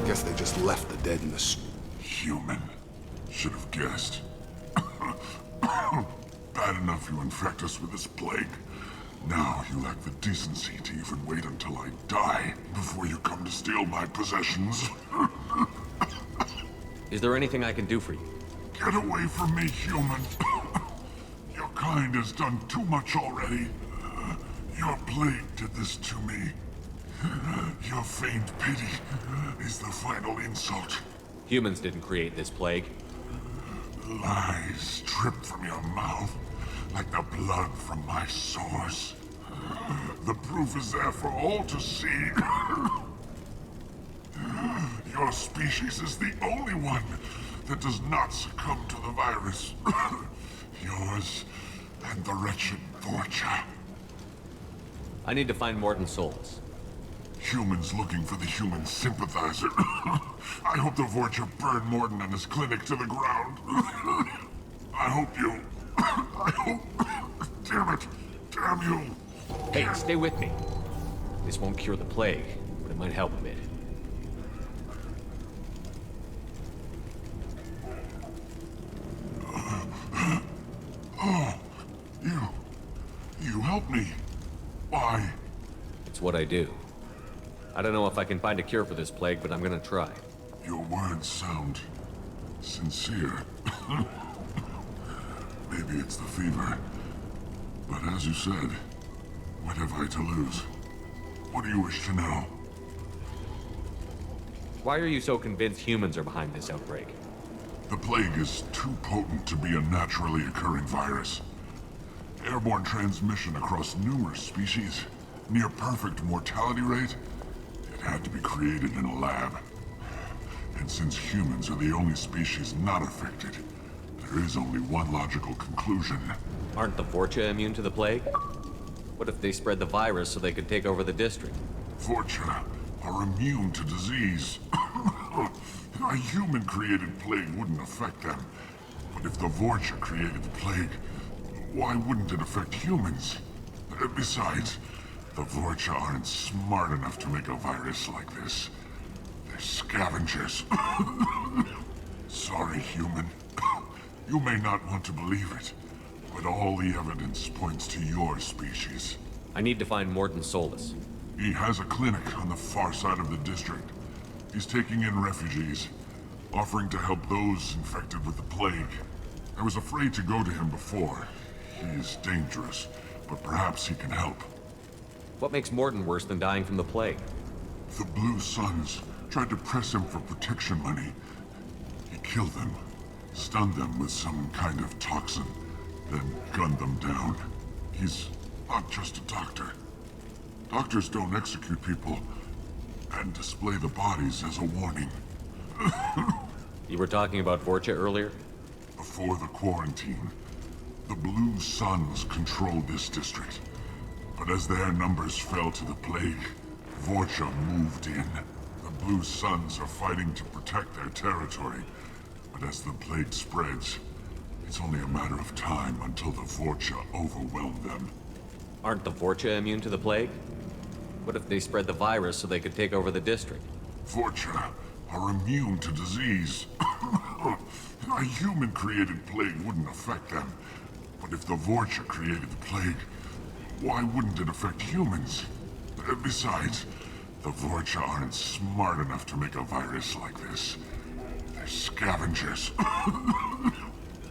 Guess they just left the dead in the human. Should have guessed. Bad enough you infect us with this plague. Now you lack the decency to even wait until I die before you come to steal my possessions. Is there anything I can do for you? Get away from me, human. Your kind has done too much already. Your plague did this to me. Your feigned pity is the final insult. Humans didn't create this plague. Lies drip from your mouth like the blood from my sores. The proof is there for all to see. Your species is the only one that does not succumb to the virus. Yours and the wretched Vorcha. I need to find Mordin Solus. Humans looking for the human sympathizer. I hope the Vorcha burn Mordin and his clinic to the ground. I hope you... I hope... Damn it! Damn you! Hey, stay with me. This won't cure the plague, but it might help a bit. Oh, you helped me. Why? It's what I do. I don't know if I can find a cure for this plague, but I'm gonna try. Your words sound sincere. Maybe it's the fever. But as you said, what have I to lose? What do you wish to know? Why are you so convinced humans are behind this outbreak? The plague is too potent to be a naturally occurring virus. Airborne transmission across numerous species, near perfect mortality rate. It had to be created in a lab. And since humans are the only species not affected, there is only one logical conclusion. Aren't the Vorcha immune to the plague? What if they spread the virus so they could take over the district? Vorcha are immune to disease. A human-created plague wouldn't affect them. But if the Vorcha created the plague, why wouldn't it affect humans? Besides, the Vorcha aren't smart enough to make a virus like this. They're scavengers. Sorry, human. You may not want to believe it, but all the evidence points to your species. I need to find Mordin Solus. He has a clinic on the far side of the district. He's taking in refugees, offering to help those infected with the plague. I was afraid to go to him before. He is dangerous, but perhaps he can help. What makes Mordin worse than dying from the plague? The Blue Suns tried to press him for protection money. He killed them, stunned them with some kind of toxin, then gunned them down. He's not just a doctor. Doctors don't execute people and display the bodies as a warning. You were talking about Vorcha earlier? Before the quarantine, the Blue Suns controlled this district. But as their numbers fell to the plague, Vorcha moved in. The Blue Suns are fighting to protect their territory. But as the plague spreads, it's only a matter of time until the Vorcha overwhelm them. Aren't the Vorcha immune to the plague? What if they spread the virus so they could take over the district? Vorcha are immune to disease. A human-created plague wouldn't affect them. But if the Vorcha created the plague, why wouldn't it affect humans? Besides, the Vorcha aren't smart enough to make a virus like this. They're scavengers.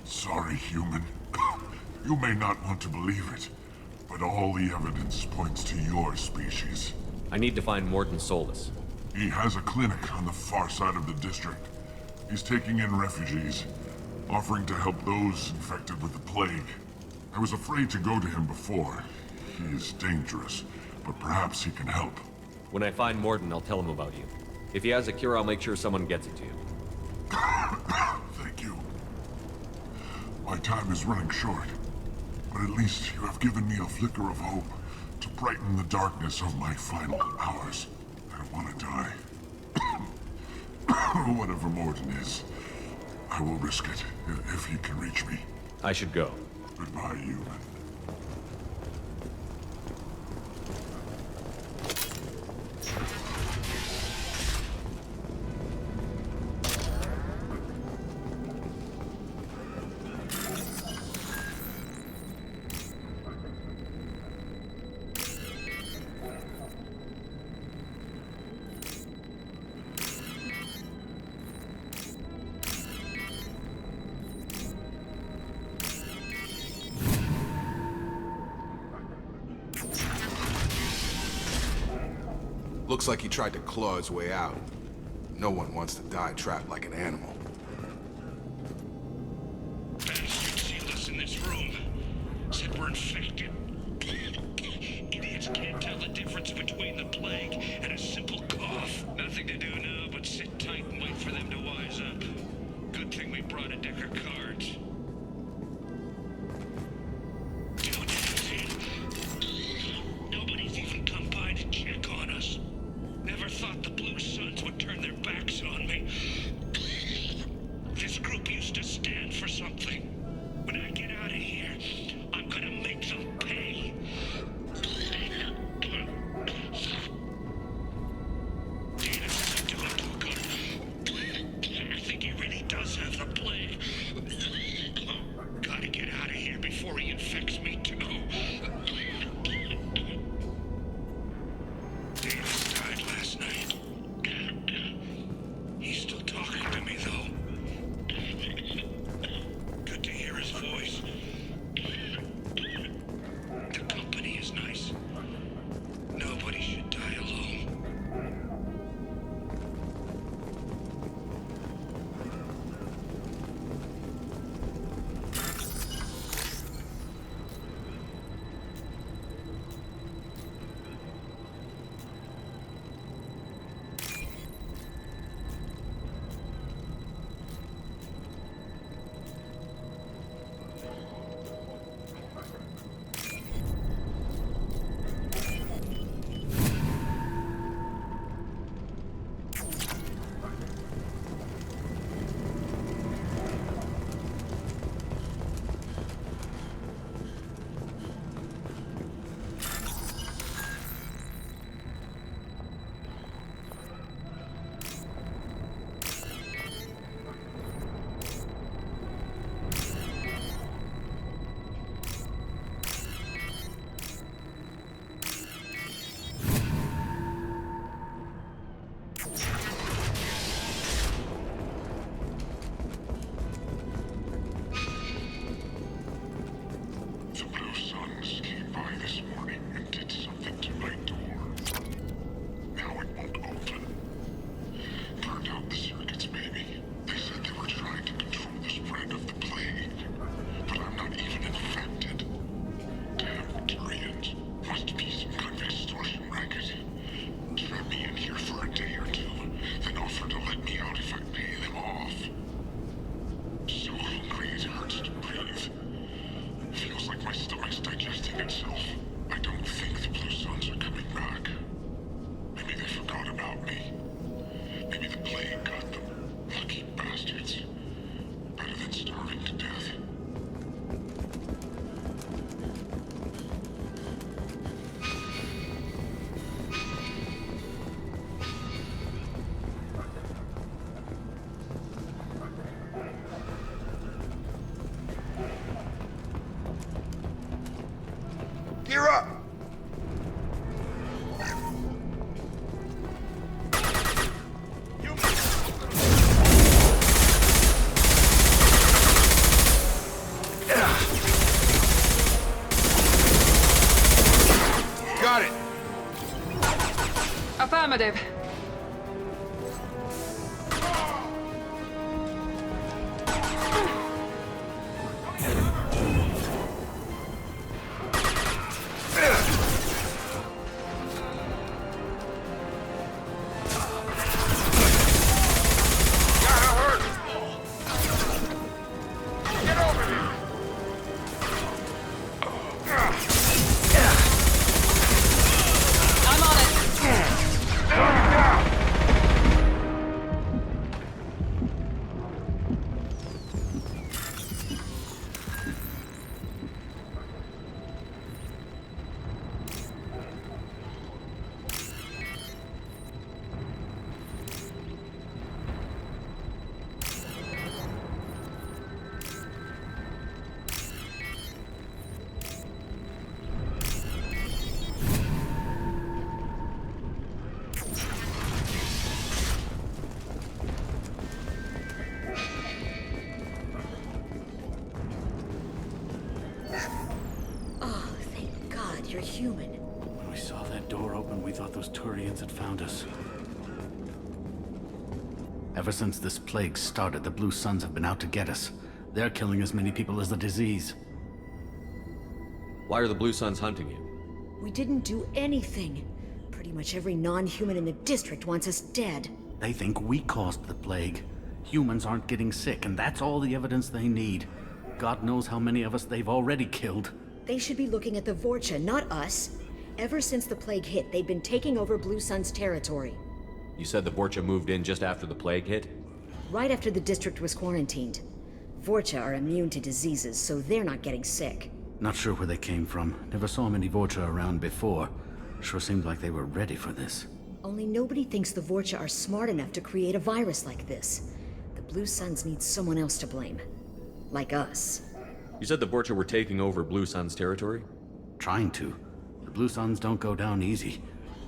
Sorry, human. You may not want to believe it, but all the evidence points to your species. I need to find Mordin Solus. He has a clinic on the far side of the district. He's taking in refugees, offering to help those infected with the plague. I was afraid to go to him before. He is dangerous, but perhaps he can help. When I find Mordin, I'll tell him about you. If he has a cure, I'll make sure someone gets it to you. Thank you. My time is running short, but at least you have given me a flicker of hope to brighten the darkness of my final hours. I don't want to die. Whatever Mordin is, I will risk it if he can reach me. I should go. Goodbye, human. Looks like he tried to claw his way out. No one wants to die trapped like an animal. Bastards sealed us in this room. Said we're infected. Idiots can't tell the difference between the plague and a simple cough. Nothing to do now but sit tight and wait for them to wise up. Good thing we brought a deck of cards. Nobody's even come by to check on us. Never thought the Blue Suns would turn their backs on me. This group used to stand for something. When I get out of here, I'm gonna make them pay. Danis isn't doing too good. I think he really does have the plague. Gotta get out of here before he infects me too. Danis died last night. He's still talking to me, though. Good to hear. here for a day or two, then offer to let me out if I pay them off. So hungry it hurts to breathe. Feels like my stomach's digesting itself. I don't think the Blue Suns are coming back. Maybe they forgot about me. Maybe the plague got them. Lucky bastards. Better than starving to death. Gear up! Got it! Affirmative. I'm on it. Oh, thank God you're human. When we saw that door open, we thought those Turians had found us. Ever since this plague started, the Blue Suns have been out to get us. They're killing as many people as the disease. Why are the Blue Suns hunting you? We didn't do anything. Pretty much every non-human in the district wants us dead. They think we caused the plague. Humans aren't getting sick, and that's all the evidence they need. God knows how many of us they've already killed. They should be looking at the Vorcha, not us. Ever since the plague hit, they've been taking over Blue Sun's territory. You said the Vorcha moved in just after the plague hit? Right after the district was quarantined. Vorcha are immune to diseases, so they're not getting sick. Not sure where they came from. Never saw many Vorcha around before. Sure seemed like they were ready for this. Only nobody thinks the Vorcha are smart enough to create a virus like this. The Blue Suns need someone else to blame. Like us. You said the Vorcha were taking over Blue Sun's territory? Trying to. The Blue Suns don't go down easy.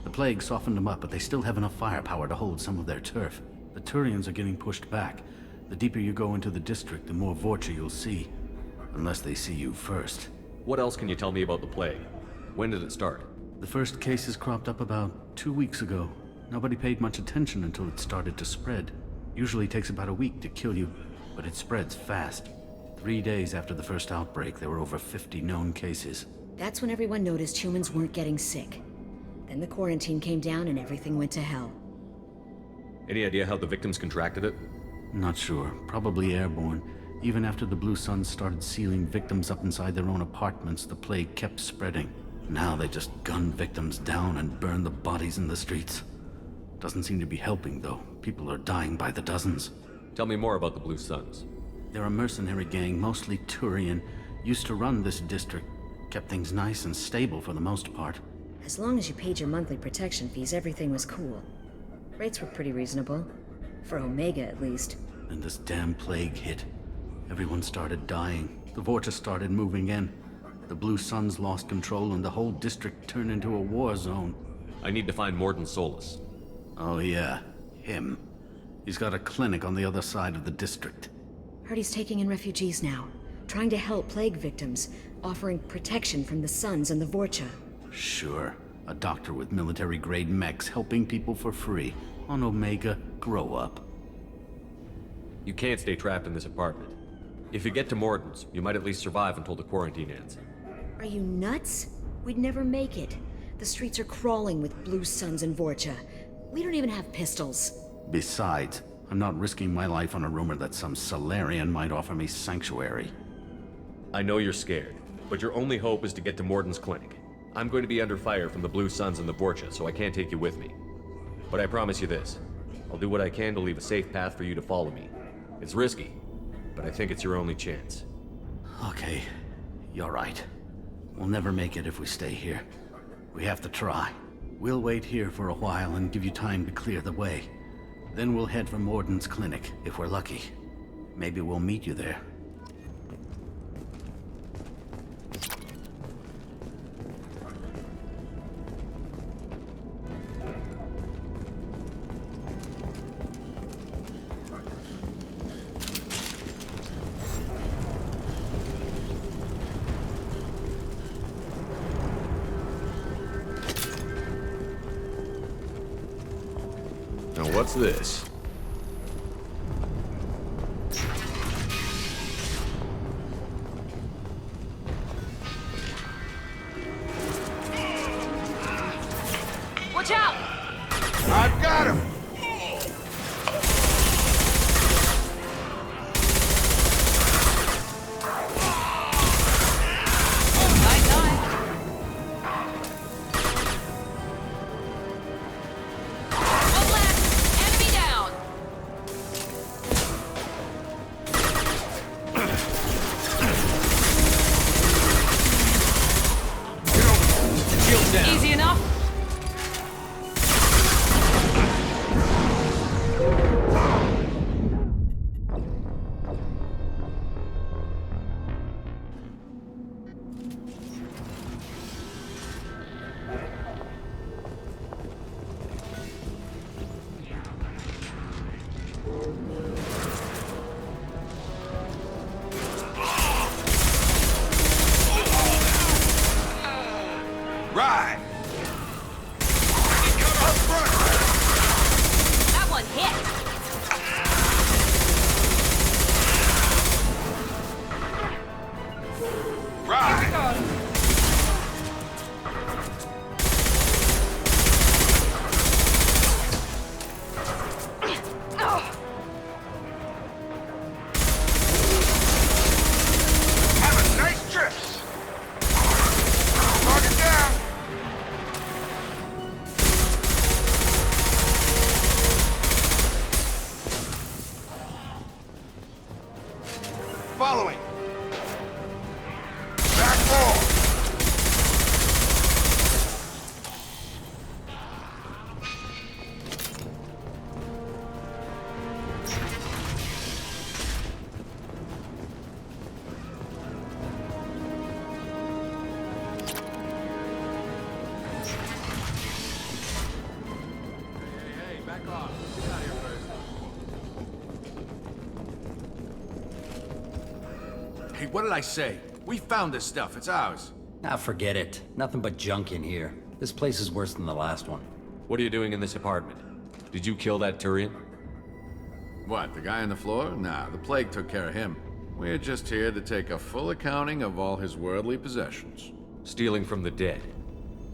The plague softened them up, but they still have enough firepower to hold some of their turf. The Turians are getting pushed back. The deeper you go into the district, the more Vorcha you'll see. Unless they see you first. What else can you tell me about the plague? When did it start? The first cases cropped up about 2 weeks ago. Nobody paid much attention until it started to spread. Usually takes about a week to kill you, but it spreads fast. 3 days after the first outbreak, there were over 50 known cases. That's when everyone noticed humans weren't getting sick. Then the quarantine came down and everything went to hell. Any idea how the victims contracted it? Not sure. Probably airborne. Even after the Blue Suns started sealing victims up inside their own apartments, the plague kept spreading. Now they just gun victims down and burn the bodies in the streets. Doesn't seem to be helping, though. People are dying by the dozens. Tell me more about the Blue Suns. They're a mercenary gang, mostly Turian. Used to run this district. Kept things nice and stable for the most part. As long as you paid your monthly protection fees, everything was cool. Rates were pretty reasonable. For Omega, at least. And this damn plague hit. Everyone started dying. The Vorcha started moving in. The Blue Suns lost control and the whole district turned into a war zone. I need to find Morden Solus. Oh yeah, him. He's got a clinic on the other side of the district. Heard he's taking in refugees now. Trying to help plague victims. Offering protection from the Suns and the Vorcha. Sure. A doctor with military-grade mechs helping people for free. On Omega, grow up. You can't stay trapped in this apartment. If you get to Morden's, you might at least survive until the quarantine ends. Are you nuts? We'd never make it. The streets are crawling with Blue Suns and Vorcha. We don't even have pistols. Besides, I'm not risking my life on a rumor that some Solarian might offer me sanctuary. I know you're scared, but your only hope is to get to Morden's clinic. I'm going to be under fire from the Blue Suns and the Vorcha, so I can't take you with me. But I promise you this. I'll do what I can to leave a safe path for you to follow me. It's risky, but I think it's your only chance. Okay, you're right. We'll never make it if we stay here. We have to try. We'll wait here for a while and give you time to clear the way. Then we'll head for Morden's clinic, if we're lucky. Maybe we'll meet you there. Now what's this? Watch out! I've got him! Easy enough? Right! That one hit! Right! Have a nice trip! Target down! Following! Back four! Hey, back off. Get out of here first. Hey, what did I say? We found this stuff. It's ours. Ah, forget it. Nothing but junk in here. This place is worse than the last one. What are you doing in this apartment? Did you kill that Turian? What, the guy on the floor? Nah, the plague took care of him. We're just here to take a full accounting of all his worldly possessions. Stealing from the dead.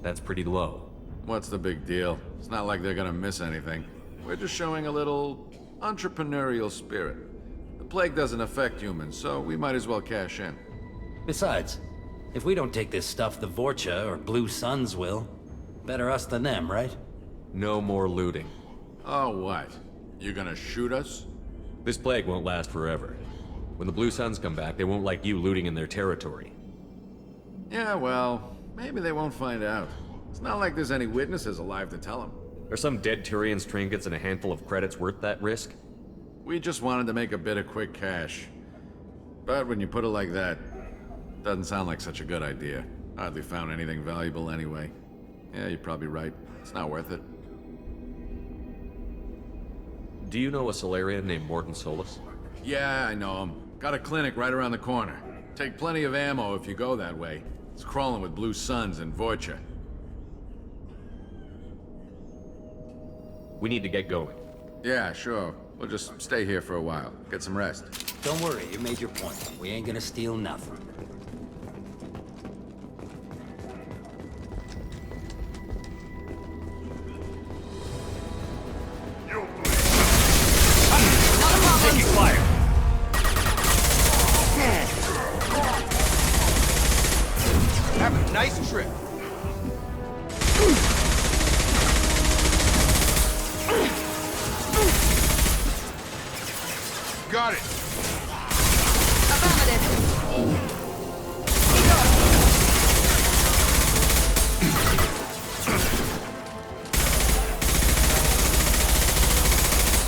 That's pretty low. What's the big deal? It's not like they're gonna miss anything. We're just showing a little entrepreneurial spirit. The plague doesn't affect humans, so we might as well cash in. Besides, if we don't take this stuff, the Vorcha or Blue Suns will. Better us than them, right? No more looting. Oh, what? You gonna shoot us? This plague won't last forever. When the Blue Suns come back, they won't like you looting in their territory. Yeah, well, maybe they won't find out. It's not like there's any witnesses alive to tell them. Are some dead Turian's trinkets and a handful of credits worth that risk? We just wanted to make a bit of quick cash. But when you put it like that, doesn't sound like such a good idea. Hardly found anything valuable anyway. Yeah, you're probably right. It's not worth it. Do you know a Solarian named Morden Solus? Yeah, I know him. Got a clinic right around the corner. Take plenty of ammo if you go that way. It's crawling with Blue Suns and Vorcha. We need to get going. Yeah, sure. We'll just stay here for a while. Get some rest. Don't worry, you made your point. We ain't gonna steal nothing. Got it!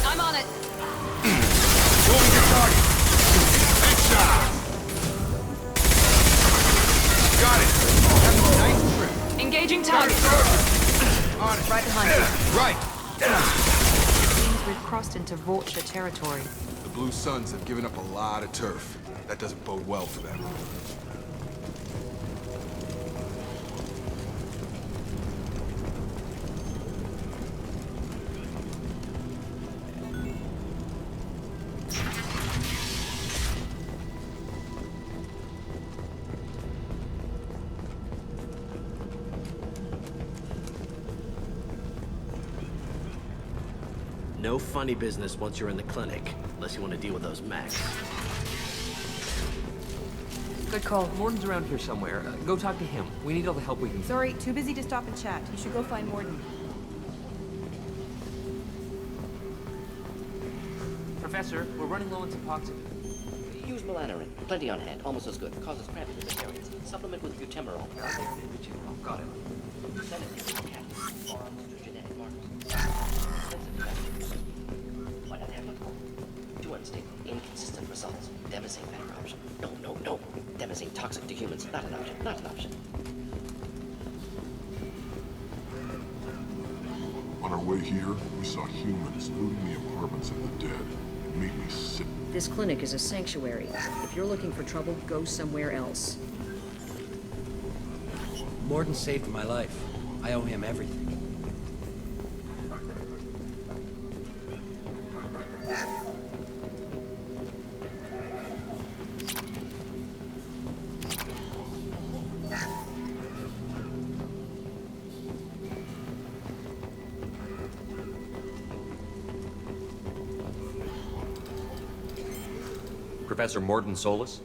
I'm on it. Moving your target. Headshot! Got it! That's a nice trip. Engaging target. On it. Right behind you. Right. It seems we've crossed into Vorcha territory. The Blue Suns have given up a lot of turf. That doesn't bode well for them. No funny business once you're in the clinic, unless you want to deal with those mechs. Good call. Morden's around here somewhere. Go talk to him. We need all the help we can. Sorry, too busy to stop and chat. You should go find Morden. Professor, we're running low on Suboxone. Use Melanorin. Plenty on hand. Almost as good. Causes cramping in the areas. Supplement with butemerol. Oh, got it. Sedative. Okay. Arms to genetic markers. Why not have it? Too unstable. Inconsistent results. Demising better option. No. Demising toxic to humans. Not an option. Not an option. On our way here, we saw humans looting the apartments of the dead. It made me sick. This clinic is a sanctuary. If you're looking for trouble, go somewhere else. Morden saved my life. I owe him everything. Professor Morden Solis?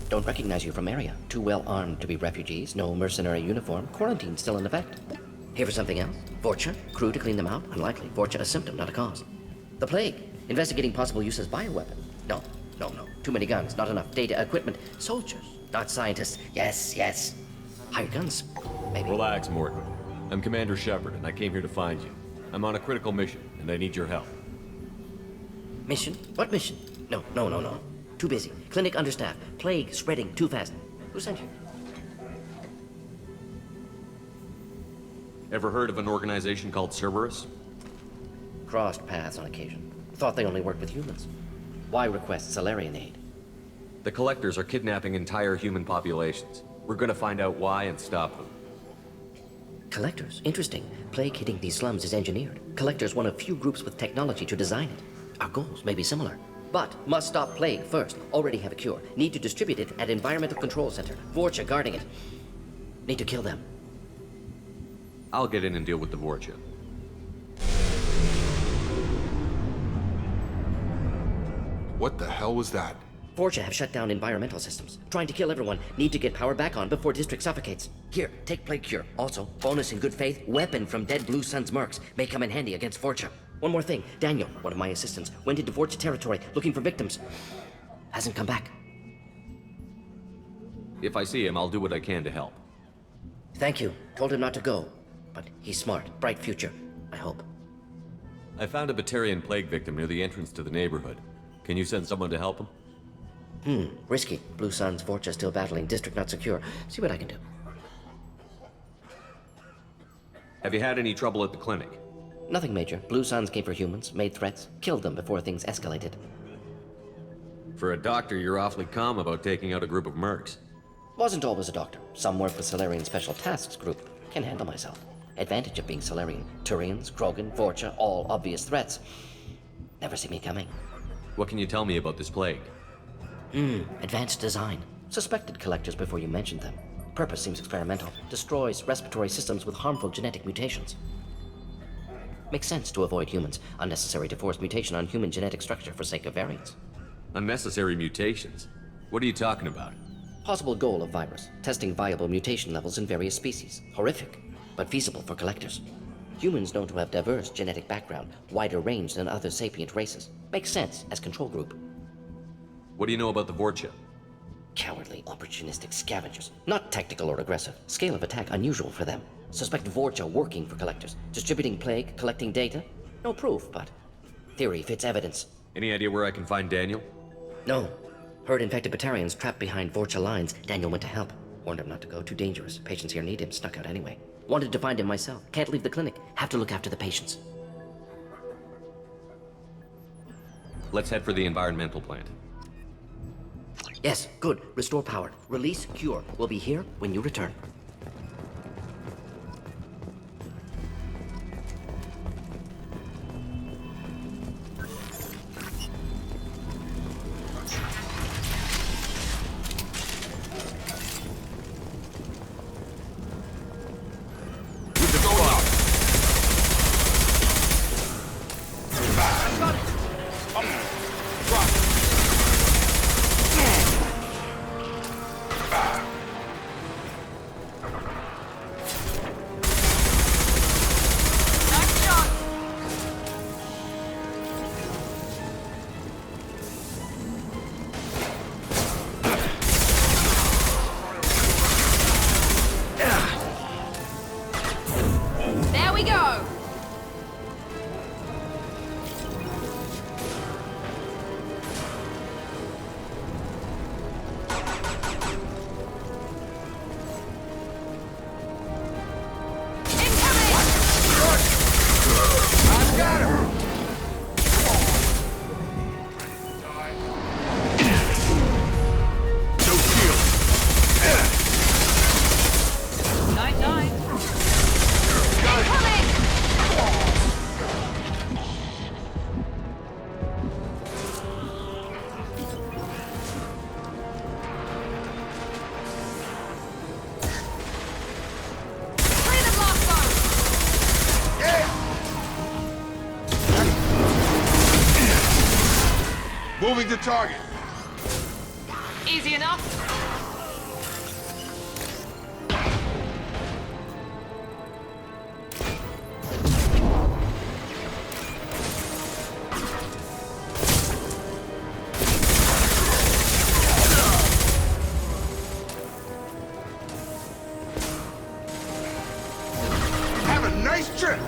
Don't recognize you from area. Too well armed to be refugees. No mercenary uniform. Quarantine still in effect. Here for something else? Vorcha? Crew to clean them out? Unlikely. Vorcha a symptom, not a cause. The plague? Investigating possible use as bioweapon? No. Too many guns, not enough data, equipment. Soldiers, not scientists. Yes. Hired guns, maybe. Relax, Morden. I'm Commander Shepard, and I came here to find you. I'm on a critical mission, and I need your help. Mission? What mission? No. Too busy. Clinic understaffed. Plague spreading too fast. Who sent you? Ever heard of an organization called Cerberus? Crossed paths on occasion. Thought they only worked with humans. Why request Salarian aid? The Collectors are kidnapping entire human populations. We're gonna find out why and stop them. Collectors? Interesting. Plague hitting these slums is engineered. Collectors one of few groups with technology to design it. Our goals may be similar. But must stop plague first. Already have a cure. Need to distribute it at Environmental Control Center. Vorcha guarding it. Need to kill them. I'll get in and deal with the Vorcha. What the hell was that? Vorcha have shut down environmental systems. Trying to kill everyone. Need to get power back on before district suffocates. Here, take plague cure. Also, bonus in good faith, weapon from dead Blue Suns mercs. May come in handy against Vorcha. One more thing. Daniel, one of my assistants, went into Vorcha territory looking for victims. Hasn't come back. If I see him, I'll do what I can to help. Thank you. Told him not to go. But he's smart. Bright future. I hope. I found a Batarian plague victim near the entrance to the neighborhood. Can you send someone to help him? Risky. Blue Suns, Vorcha still battling. District not secure. See what I can do. Have you had any trouble at the clinic? Nothing major. Blue Suns came for humans, made threats, killed them before things escalated. For a doctor, you're awfully calm about taking out a group of mercs. Wasn't always a doctor. Some work with Salarian Special Tasks Group. Can handle myself. Advantage of being Salarian. Turians, Krogan, Vorcha, all obvious threats. Never see me coming. What can you tell me about this plague? Advanced design. Suspected collectors before you mentioned them. Purpose seems experimental. Destroys respiratory systems with harmful genetic mutations. Makes sense to avoid humans. Unnecessary to force mutation on human genetic structure for sake of variants. Unnecessary mutations? What are you talking about? Possible goal of virus. Testing viable mutation levels in various species. Horrific, but feasible for collectors. Humans known to have diverse genetic background, wider range than other sapient races. Makes sense as control group. What do you know about the Vorcha? Cowardly, opportunistic scavengers. Not tactical or aggressive. Scale of attack unusual for them. Suspect Vorcha working for collectors. Distributing plague, collecting data. No proof, but theory fits evidence. Any idea where I can find Daniel? No. Heard infected Batarians trapped behind Vorcha lines. Daniel went to help. Warned him not to go, too dangerous. Patients here need him, snuck out anyway. Wanted to find him myself. Can't leave the clinic. Have to look after the patients. Let's head for the environmental plant. Yes, good. Restore power. Release, cure. We'll be here when you return. There we go! Moving to target. Easy enough. Have a nice trip.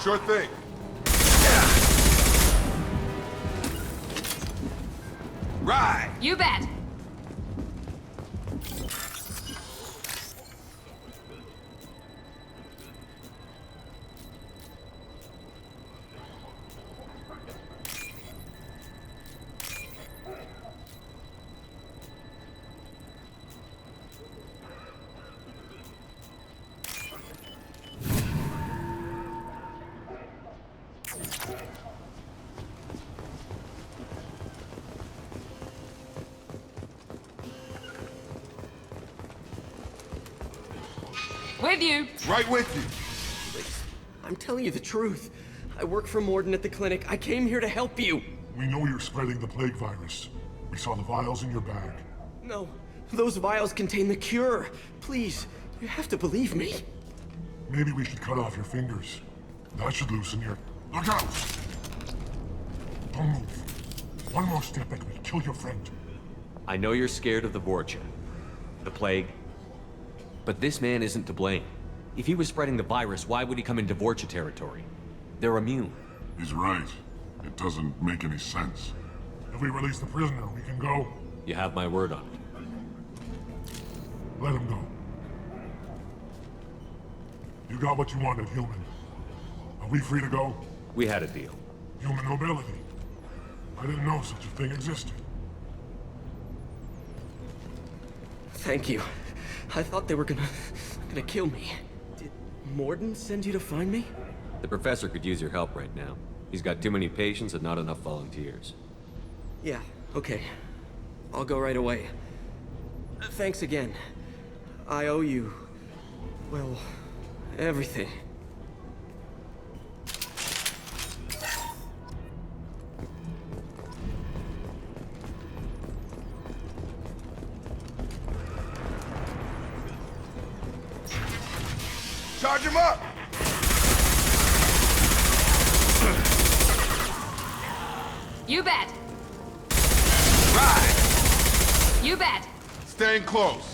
Sure thing. Right. You bet. With you. Right with you. Please, I'm telling you the truth. I work for Morden at the clinic. I came here to help you. We know you're spreading the plague virus. We saw the vials in your bag. No, those vials contain the cure. Please, you have to believe me. Maybe we should cut off your fingers. That should loosen your... Look out! Don't move. One more step and we'll kill your friend. I know you're scared of the Vorcha, the plague, but this man isn't to blame. If he was spreading the virus, why would he come into Vorcha territory? They're immune. He's right. It doesn't make any sense. If we release the prisoner, we can go. You have my word on it. Let him go. You got what you wanted, human. Are we free to go? We had a deal. Human mobility. I didn't know such a thing existed. Thank you. I thought they were gonna kill me. Did Morden send you to find me? The professor could use your help right now. He's got too many patients and not enough volunteers. Yeah, okay. I'll go right away. Thanks again. I owe you... well, everything. Charge him up! You bet. Right! You bet. Staying close.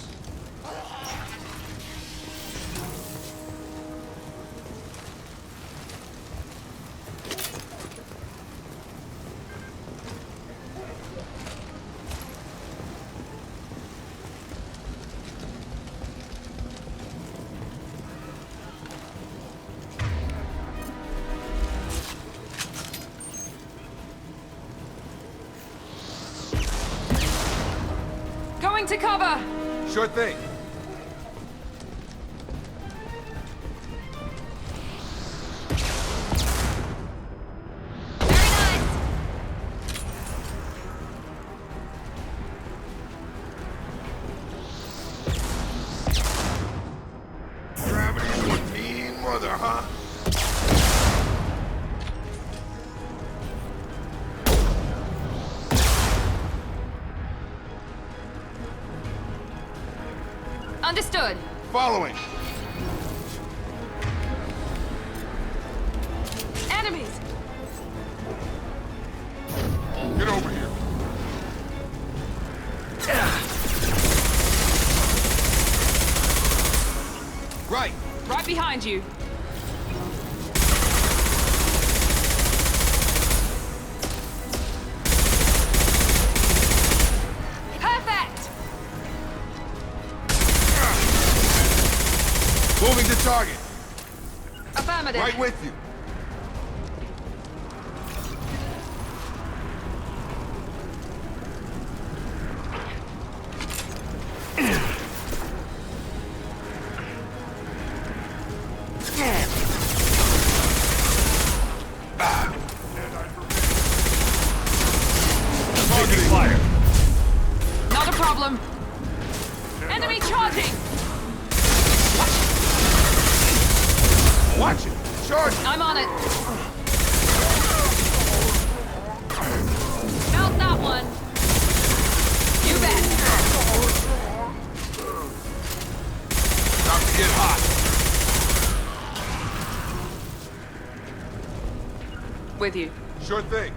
Going to cover. Sure thing. Gravity's one mean mother, huh? Understood. Following. Enemies. Get over here. Right. Right behind you. Perfect. Moving to target. Affirmative. Right with you. Taking fire. Not a problem. Enemy charging. Watch it. Charge. I'm on it. Felt that one. You bet. About to get hot. With you. Sure thing.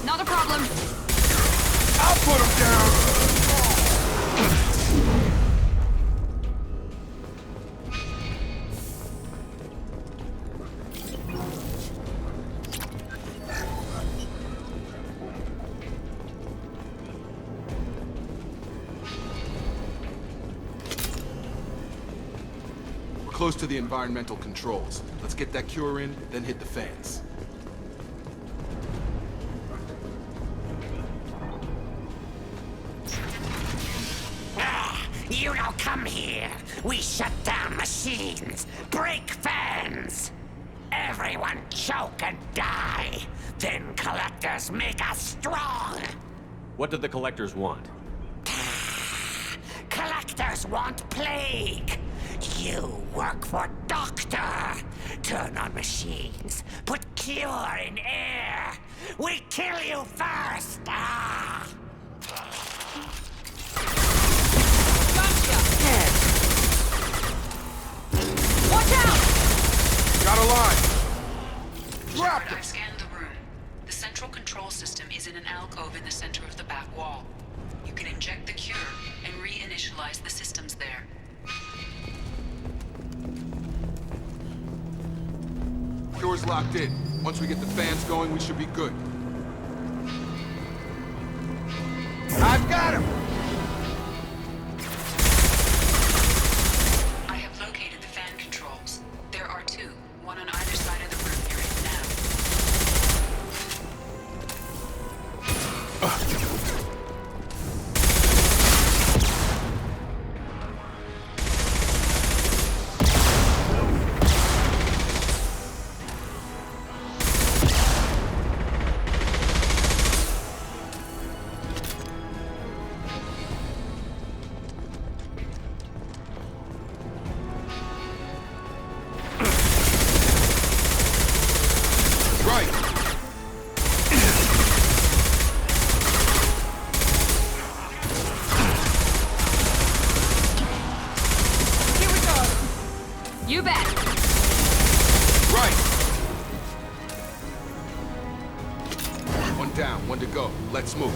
Not a problem. I'll put him down. We're close to the environmental controls. Let's get that cure in, then hit the fans. You don't come here. We shut down machines, break fans. Everyone choke and die. Then collectors make us strong. What did the collectors want? Collectors want plague. You work for Doctor. Turn on machines. Put cure in air. We kill you first. Ah. Watch out! Got a line. Dropped I've him. scanned the room. The central control system is in an alcove in the center of the back wall. You can inject the cure and reinitialize the systems there. Cure's locked in. Once we get the fans going, we should be good. I've got him! I have located the fan controls. There are two, one on either side of the room you're in now. You bet! Right! One down, one to go. Let's move.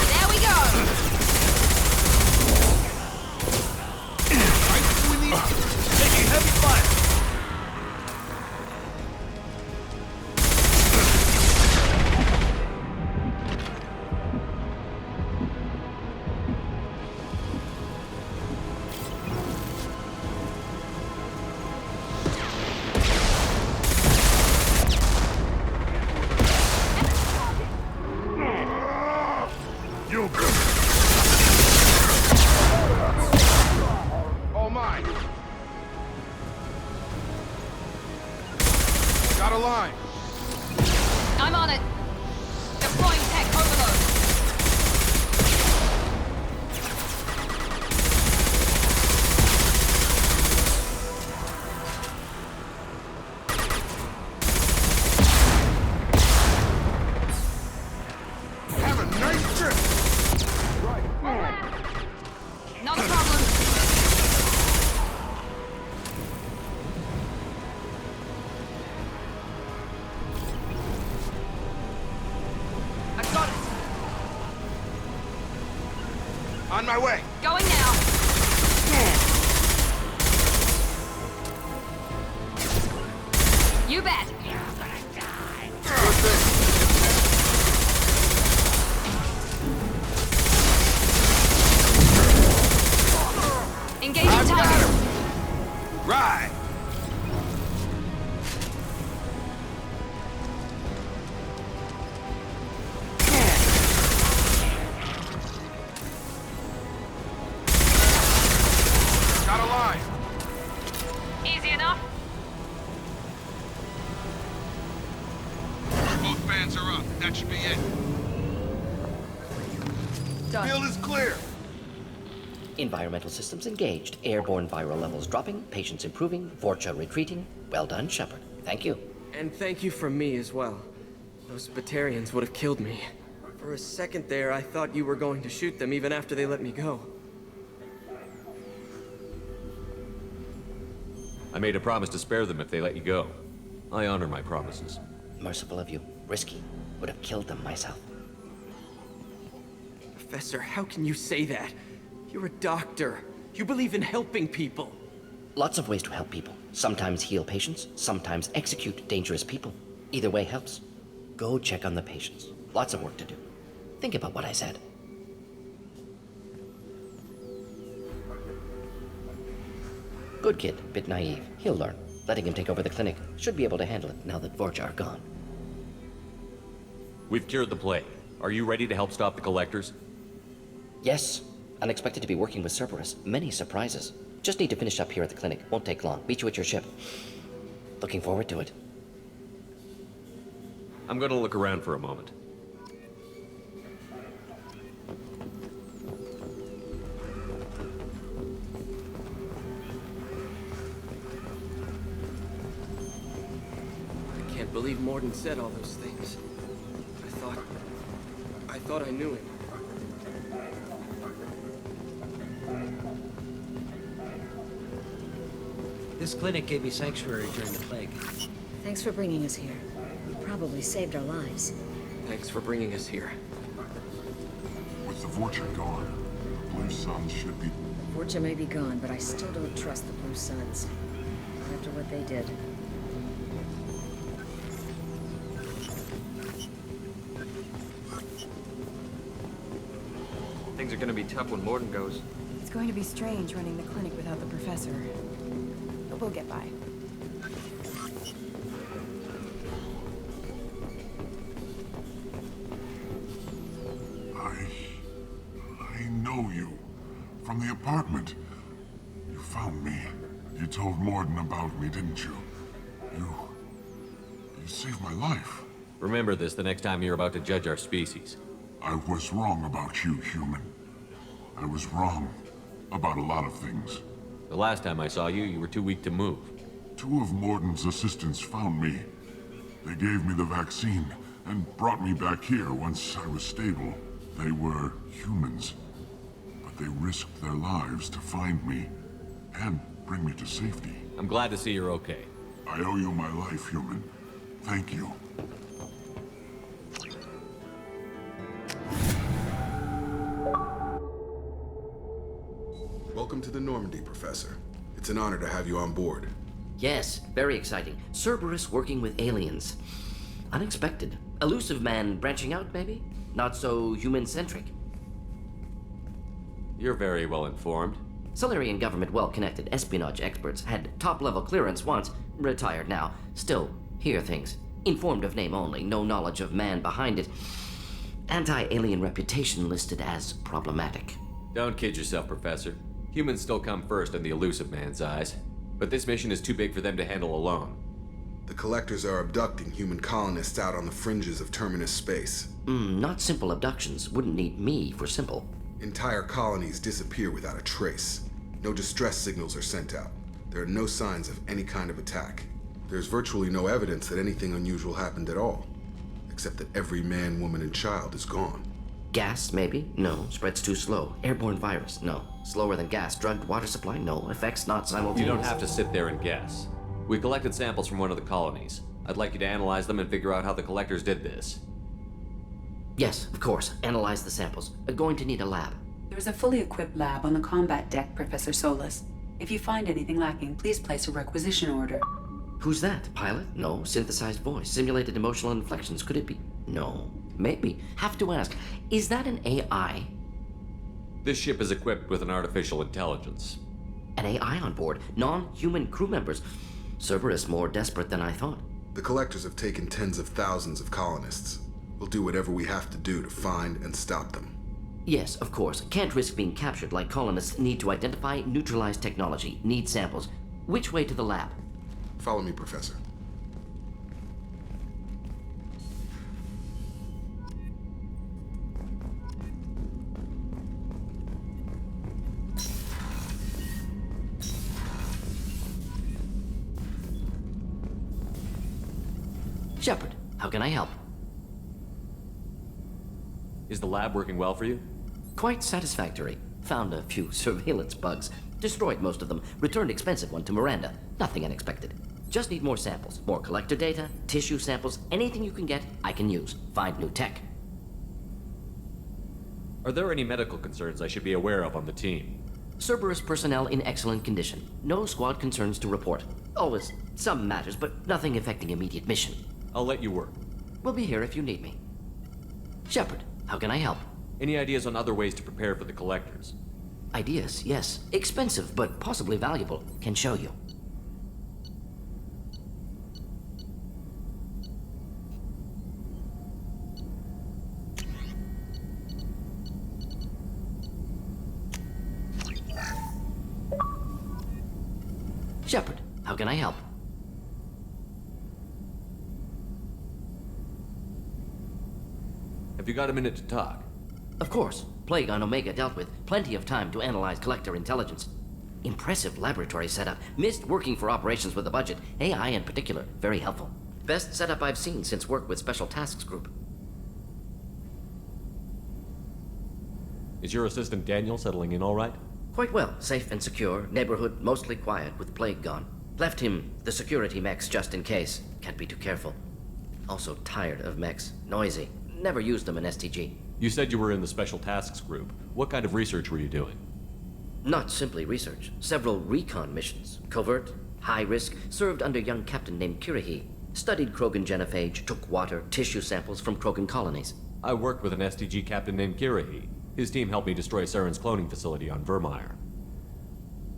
There we go! Taking heavy fire! All mine. Got a line. I'm on it! Deploying tech overload! Have a nice trip. Not a problem! I've got it! On my way. Going now! You bet! Engaging target! Right. Got a line. Easy enough? Both bands are up. That should be it. Field is clear. Environmental systems engaged. Airborne viral levels dropping. Patients improving. Vorcha retreating. Well done, Shepard. Thank you. And thank you from me as well. Those Batarians would have killed me. For a second there, I thought you were going to shoot them even after they let me go. I made a promise to spare them if they let you go. I honor my promises. Merciful of you. Risky. Would have killed them myself. Professor, how can you say that? You're a doctor. You believe in helping people. Lots of ways to help people. Sometimes heal patients, sometimes execute dangerous people. Either way helps. Go check on the patients. Lots of work to do. Think about what I said. Good kid, bit naive. He'll learn. Letting him take over the clinic. Should be able to handle it now that Vorcha are gone. We've cured the plague. Are you ready to help stop the Collectors? Yes. Unexpected to be working with Cerberus. Many surprises. Just need to finish up here at the clinic. Won't take long. Meet you at your ship. Looking forward to it. I'm gonna look around for a moment. I can't believe Morden said all those things. I thought I knew him. This clinic gave me sanctuary during the plague. Thanks for bringing us here. You probably saved our lives. Thanks for bringing us here. With the Vorcha gone, the Blue Suns should be... Vorcha may be gone, but I still don't trust the Blue Suns. Not after what they did. Things are gonna be tough when Morden goes. It's going to be strange running the clinic without the professor. But we'll get by. I know you. From the apartment. You found me. You told Morden about me, didn't you? You saved my life. Remember this the next time you're about to judge our species. I was wrong about you, human. I was wrong about a lot of things. The last time I saw you, you were too weak to move. 2 of Morden's assistants found me. They gave me the vaccine, and brought me back here once I was stable. They were humans, but they risked their lives to find me and bring me to safety. I'm glad to see you're okay. I owe you my life, human. Thank you. Welcome to the Normandy, Professor. It's an honor to have you on board. Yes, very exciting. Cerberus working with aliens. Unexpected. Elusive man branching out, maybe? Not so human-centric. You're very well informed. Solarian government well-connected espionage experts had top-level clearance once, retired now. Still, hear things. Informed of name only, no knowledge of man behind it. Anti-alien reputation listed as problematic. Don't kid yourself, Professor. Humans still come first in the elusive man's eyes. But this mission is too big for them to handle alone. The Collectors are abducting human colonists out on the fringes of Terminus space. Not simple abductions. Wouldn't need me for simple. Entire colonies disappear without a trace. No distress signals are sent out. There are no signs of any kind of attack. There's virtually no evidence that anything unusual happened at all. Except that every man, woman, and child is gone. Gas, maybe? No. Spreads too slow. Airborne virus? No. Slower than gas. Drugged water supply? No. Effects not simultaneous. You don't have to sit there and guess. We collected samples from one of the colonies. I'd like you to analyze them and figure out how the Collectors did this. Yes, of course. Analyze the samples. Going to need a lab. There's a fully equipped lab on the combat deck, Professor Solus. If you find anything lacking, please place a requisition order. Who's that? Pilot? No. Synthesized voice. Simulated emotional inflections. Could it be? No. Maybe. Have to ask. Is that an AI? This ship is equipped with an artificial intelligence. An AI on board? Non-human crew members? Cerberus more desperate than I thought. The Collectors have taken tens of thousands of colonists. We'll do whatever we have to do to find and stop them. Yes, of course. Can't risk being captured like colonists need to identify, neutralize technology, need samples. Which way to the lab? Follow me, Professor. Shepard, how can I help? Is the lab working well for you? Quite satisfactory. Found a few surveillance bugs. Destroyed most of them. Returned expensive one to Miranda. Nothing unexpected. Just need more samples. More collector data, tissue samples, anything you can get, I can use. Find new tech. Are there any medical concerns I should be aware of on the team? Cerberus personnel in excellent condition. No squad concerns to report. Always some matters, but nothing affecting immediate mission. I'll let you work. We'll be here if you need me. Shepard, how can I help? Any ideas on other ways to prepare for the Collectors? Ideas, yes. Expensive, but possibly valuable. Can show you. Shepard, how can I help? Have you got a minute to talk? Of course. Plague on Omega dealt with. Plenty of time to analyze Collector intelligence. Impressive laboratory setup. Missed working for operations with a budget. AI in particular. Very helpful. Best setup I've seen since work with Special Tasks Group. Is your assistant Daniel settling in all right? Quite well. Safe and secure. Neighborhood mostly quiet with Plague gone. Left him the security mechs just in case. Can't be too careful. Also tired of mechs. Noisy. Never used them in STG. You said you were in the Special Tasks Group. What kind of research were you doing? Not simply research. Several recon missions. Covert, high risk, served under a young captain named Kirahi. Studied Krogan genophage, took water, tissue samples from Krogan colonies. I worked with an STG captain named Kirahi. His team helped me destroy Saren's cloning facility on Vermeer.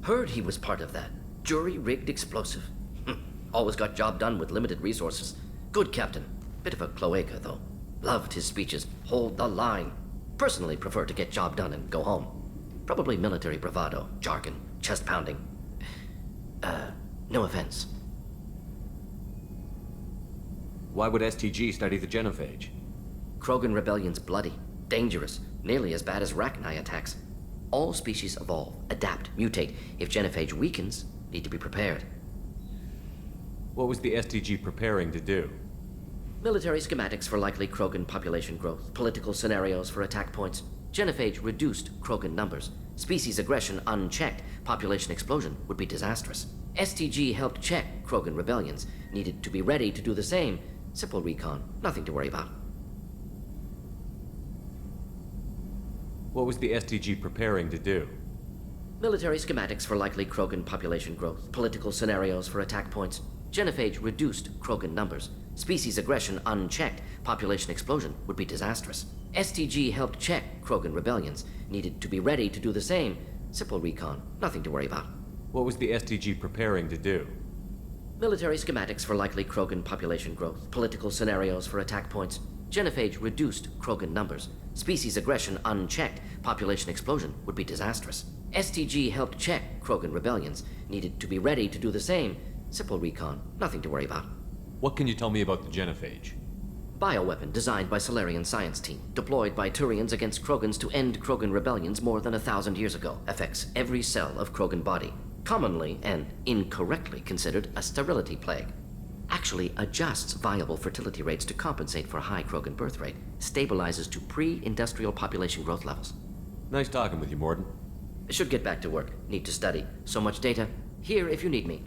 Heard he was part of that. Jury-rigged explosive. Always got job done with limited resources. Good captain. Bit of a cloaca, though. Loved his speeches. Hold the line. Personally prefer to get job done and go home. Probably military bravado, jargon, chest pounding. No offense. Why would STG study the genophage? Krogan rebellion's bloody, dangerous, nearly as bad as Rachni attacks. All species evolve, adapt, mutate. If genophage weakens, need to be prepared. What was the STG preparing to do? Military schematics for likely Krogan population growth, political scenarios for attack points, genophage reduced Krogan numbers, species aggression unchecked, population explosion would be disastrous. STG helped check Krogan rebellions, needed to be ready to do the same. Simple recon, nothing to worry about. What was the STG preparing to do? Military schematics for likely Krogan population growth, political scenarios for attack points, genophage reduced Krogan numbers, species aggression unchecked, population explosion would be disastrous. STG helped check Krogan rebellions, needed to be ready to do the same. Simple recon, nothing to worry about. What was the STG preparing to do? Military schematics for likely Krogan population growth, political scenarios for attack points, genophage reduced Krogan numbers, species aggression unchecked, population explosion would be disastrous. STG helped check Krogan rebellions, needed to be ready to do the same. Simple recon, nothing to worry about. What can you tell me about the genophage? Bioweapon designed by Solarian science team, deployed by Turians against Krogans to end Krogan rebellions more than 1,000 years ago. Affects every cell of Krogan body. Commonly and incorrectly considered a sterility plague. Actually adjusts viable fertility rates to compensate for a high Krogan birth rate. Stabilizes to pre-industrial population growth levels. Nice talking with you, Mordin. Should get back to work. Need to study. So much data. Here if you need me.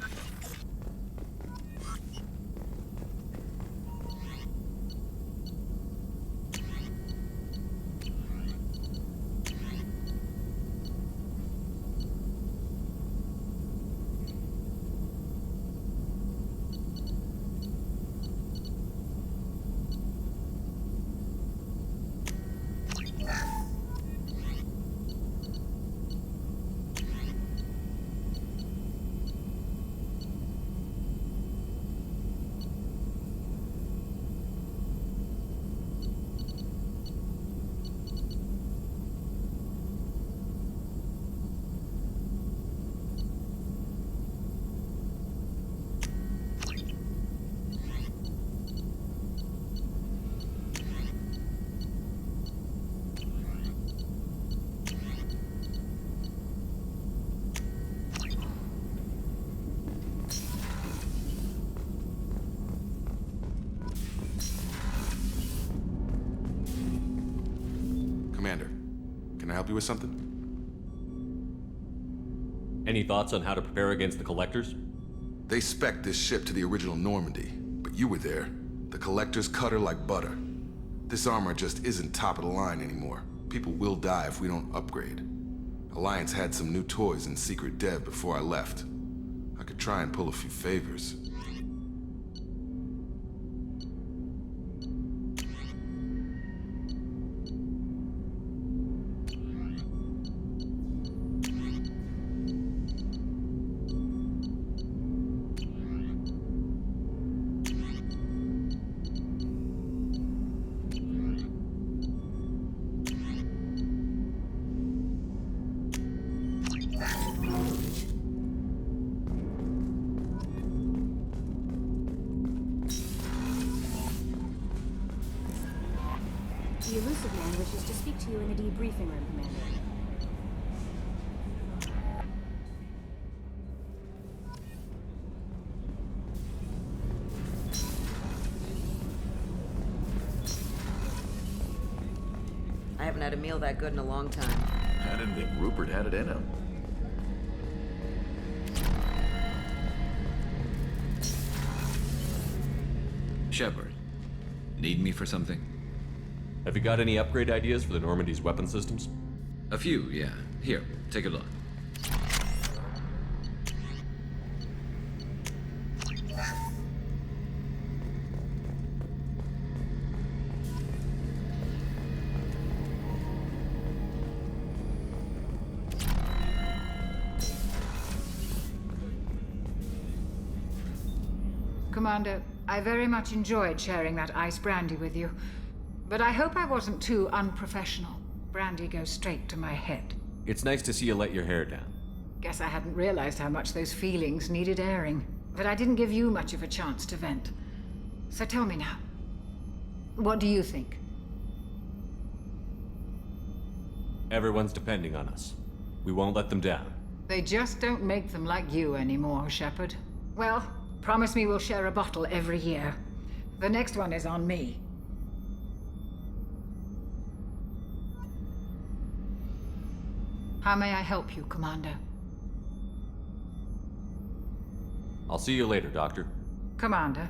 Commander, can I help you with something? Any thoughts on how to prepare against the Collectors? They spec'd this ship to the original Normandy, but you were there. The Collectors cut her like butter. This armor just isn't top of the line anymore. People will die if we don't upgrade. Alliance had some new toys in secret dev before I left. I could try and pull a few favors. The Elusive Man wishes to speak to you in the debriefing room, Commander. I haven't had a meal that good in a long time. I didn't think Rupert had it in him. Shepard, need me for something? Have you got any upgrade ideas for the Normandy's weapon systems? A few, yeah. Here, take a look. Commander, I very much enjoyed sharing that ice brandy with you. But I hope I wasn't too unprofessional. Brandy goes straight to my head. It's nice to see you let your hair down. Guess I hadn't realized how much those feelings needed airing. But I didn't give you much of a chance to vent. So tell me now, what do you think? Everyone's depending on us. We won't let them down. They just don't make them like you anymore, Shepard. Well, promise me we'll share a bottle every year. The next one is on me. How may I help you, Commander? I'll see you later, Doctor. Commander.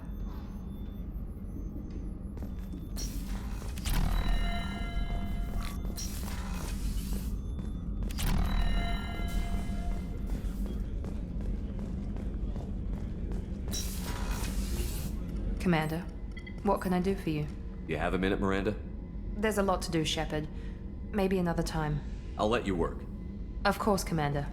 Commander, what can I do for you? You have a minute, Miranda? There's a lot to do, Shepard. Maybe another time. I'll let you work. Of course, Commander.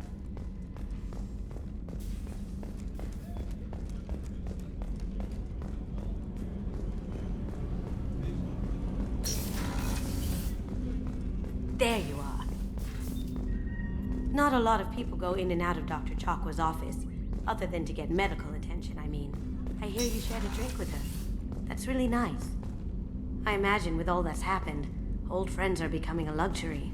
There you are. Not a lot of people go in and out of Dr. Chakwa's office, other than to get medical attention, I mean. I hear you shared a drink with her. That's really nice. I imagine with all that's happened, old friends are becoming a luxury.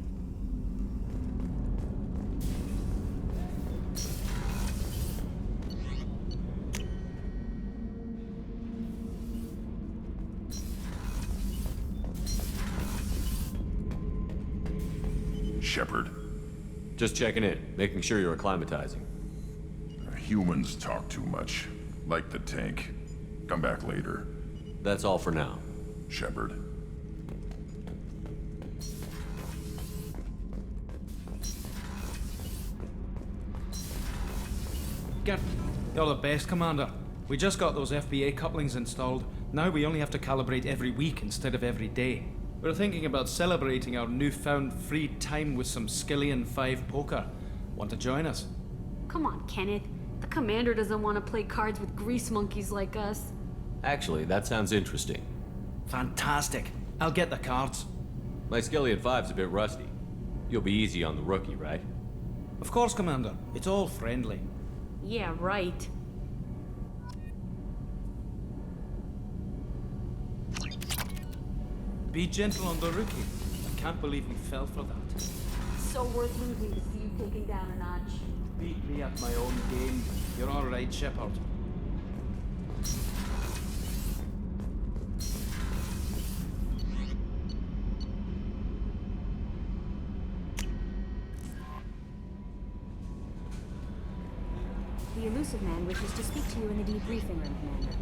Shepard. Just checking in, making sure you're acclimatizing. Humans talk too much. Like the tank. Come back later. That's all for now. Shepard. Get. You're the best, Commander. We just got those FBA couplings installed. Now we only have to calibrate every week instead of every day. We're thinking about celebrating our newfound free time with some Skillian 5 poker. Want to join us? Come on, Kenneth. The commander doesn't want to play cards with grease monkeys like us. Actually, that sounds interesting. Fantastic. I'll get the cards. My Skillian 5's a bit rusty. You'll be easy on the rookie, right? Of course, Commander. It's all friendly. Yeah, right. Be gentle on the rookie. I can't believe we fell for that. So worth losing to see you taken down a notch. Beat me at my own game. You're all right, Shepard. The Illusive Man wishes to speak to you in the debriefing room, Commander.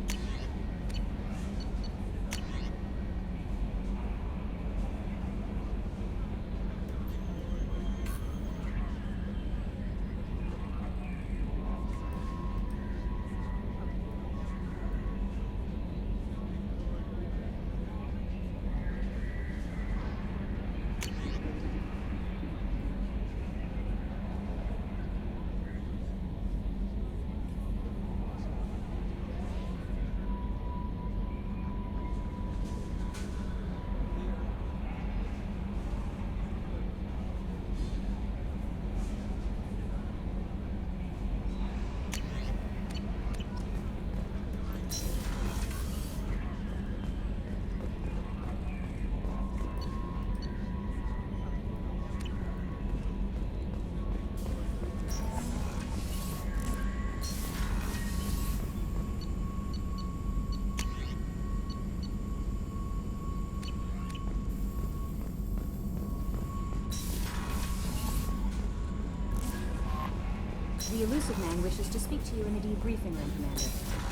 The Illusive Man wishes to speak to you in the debriefing room, Commander.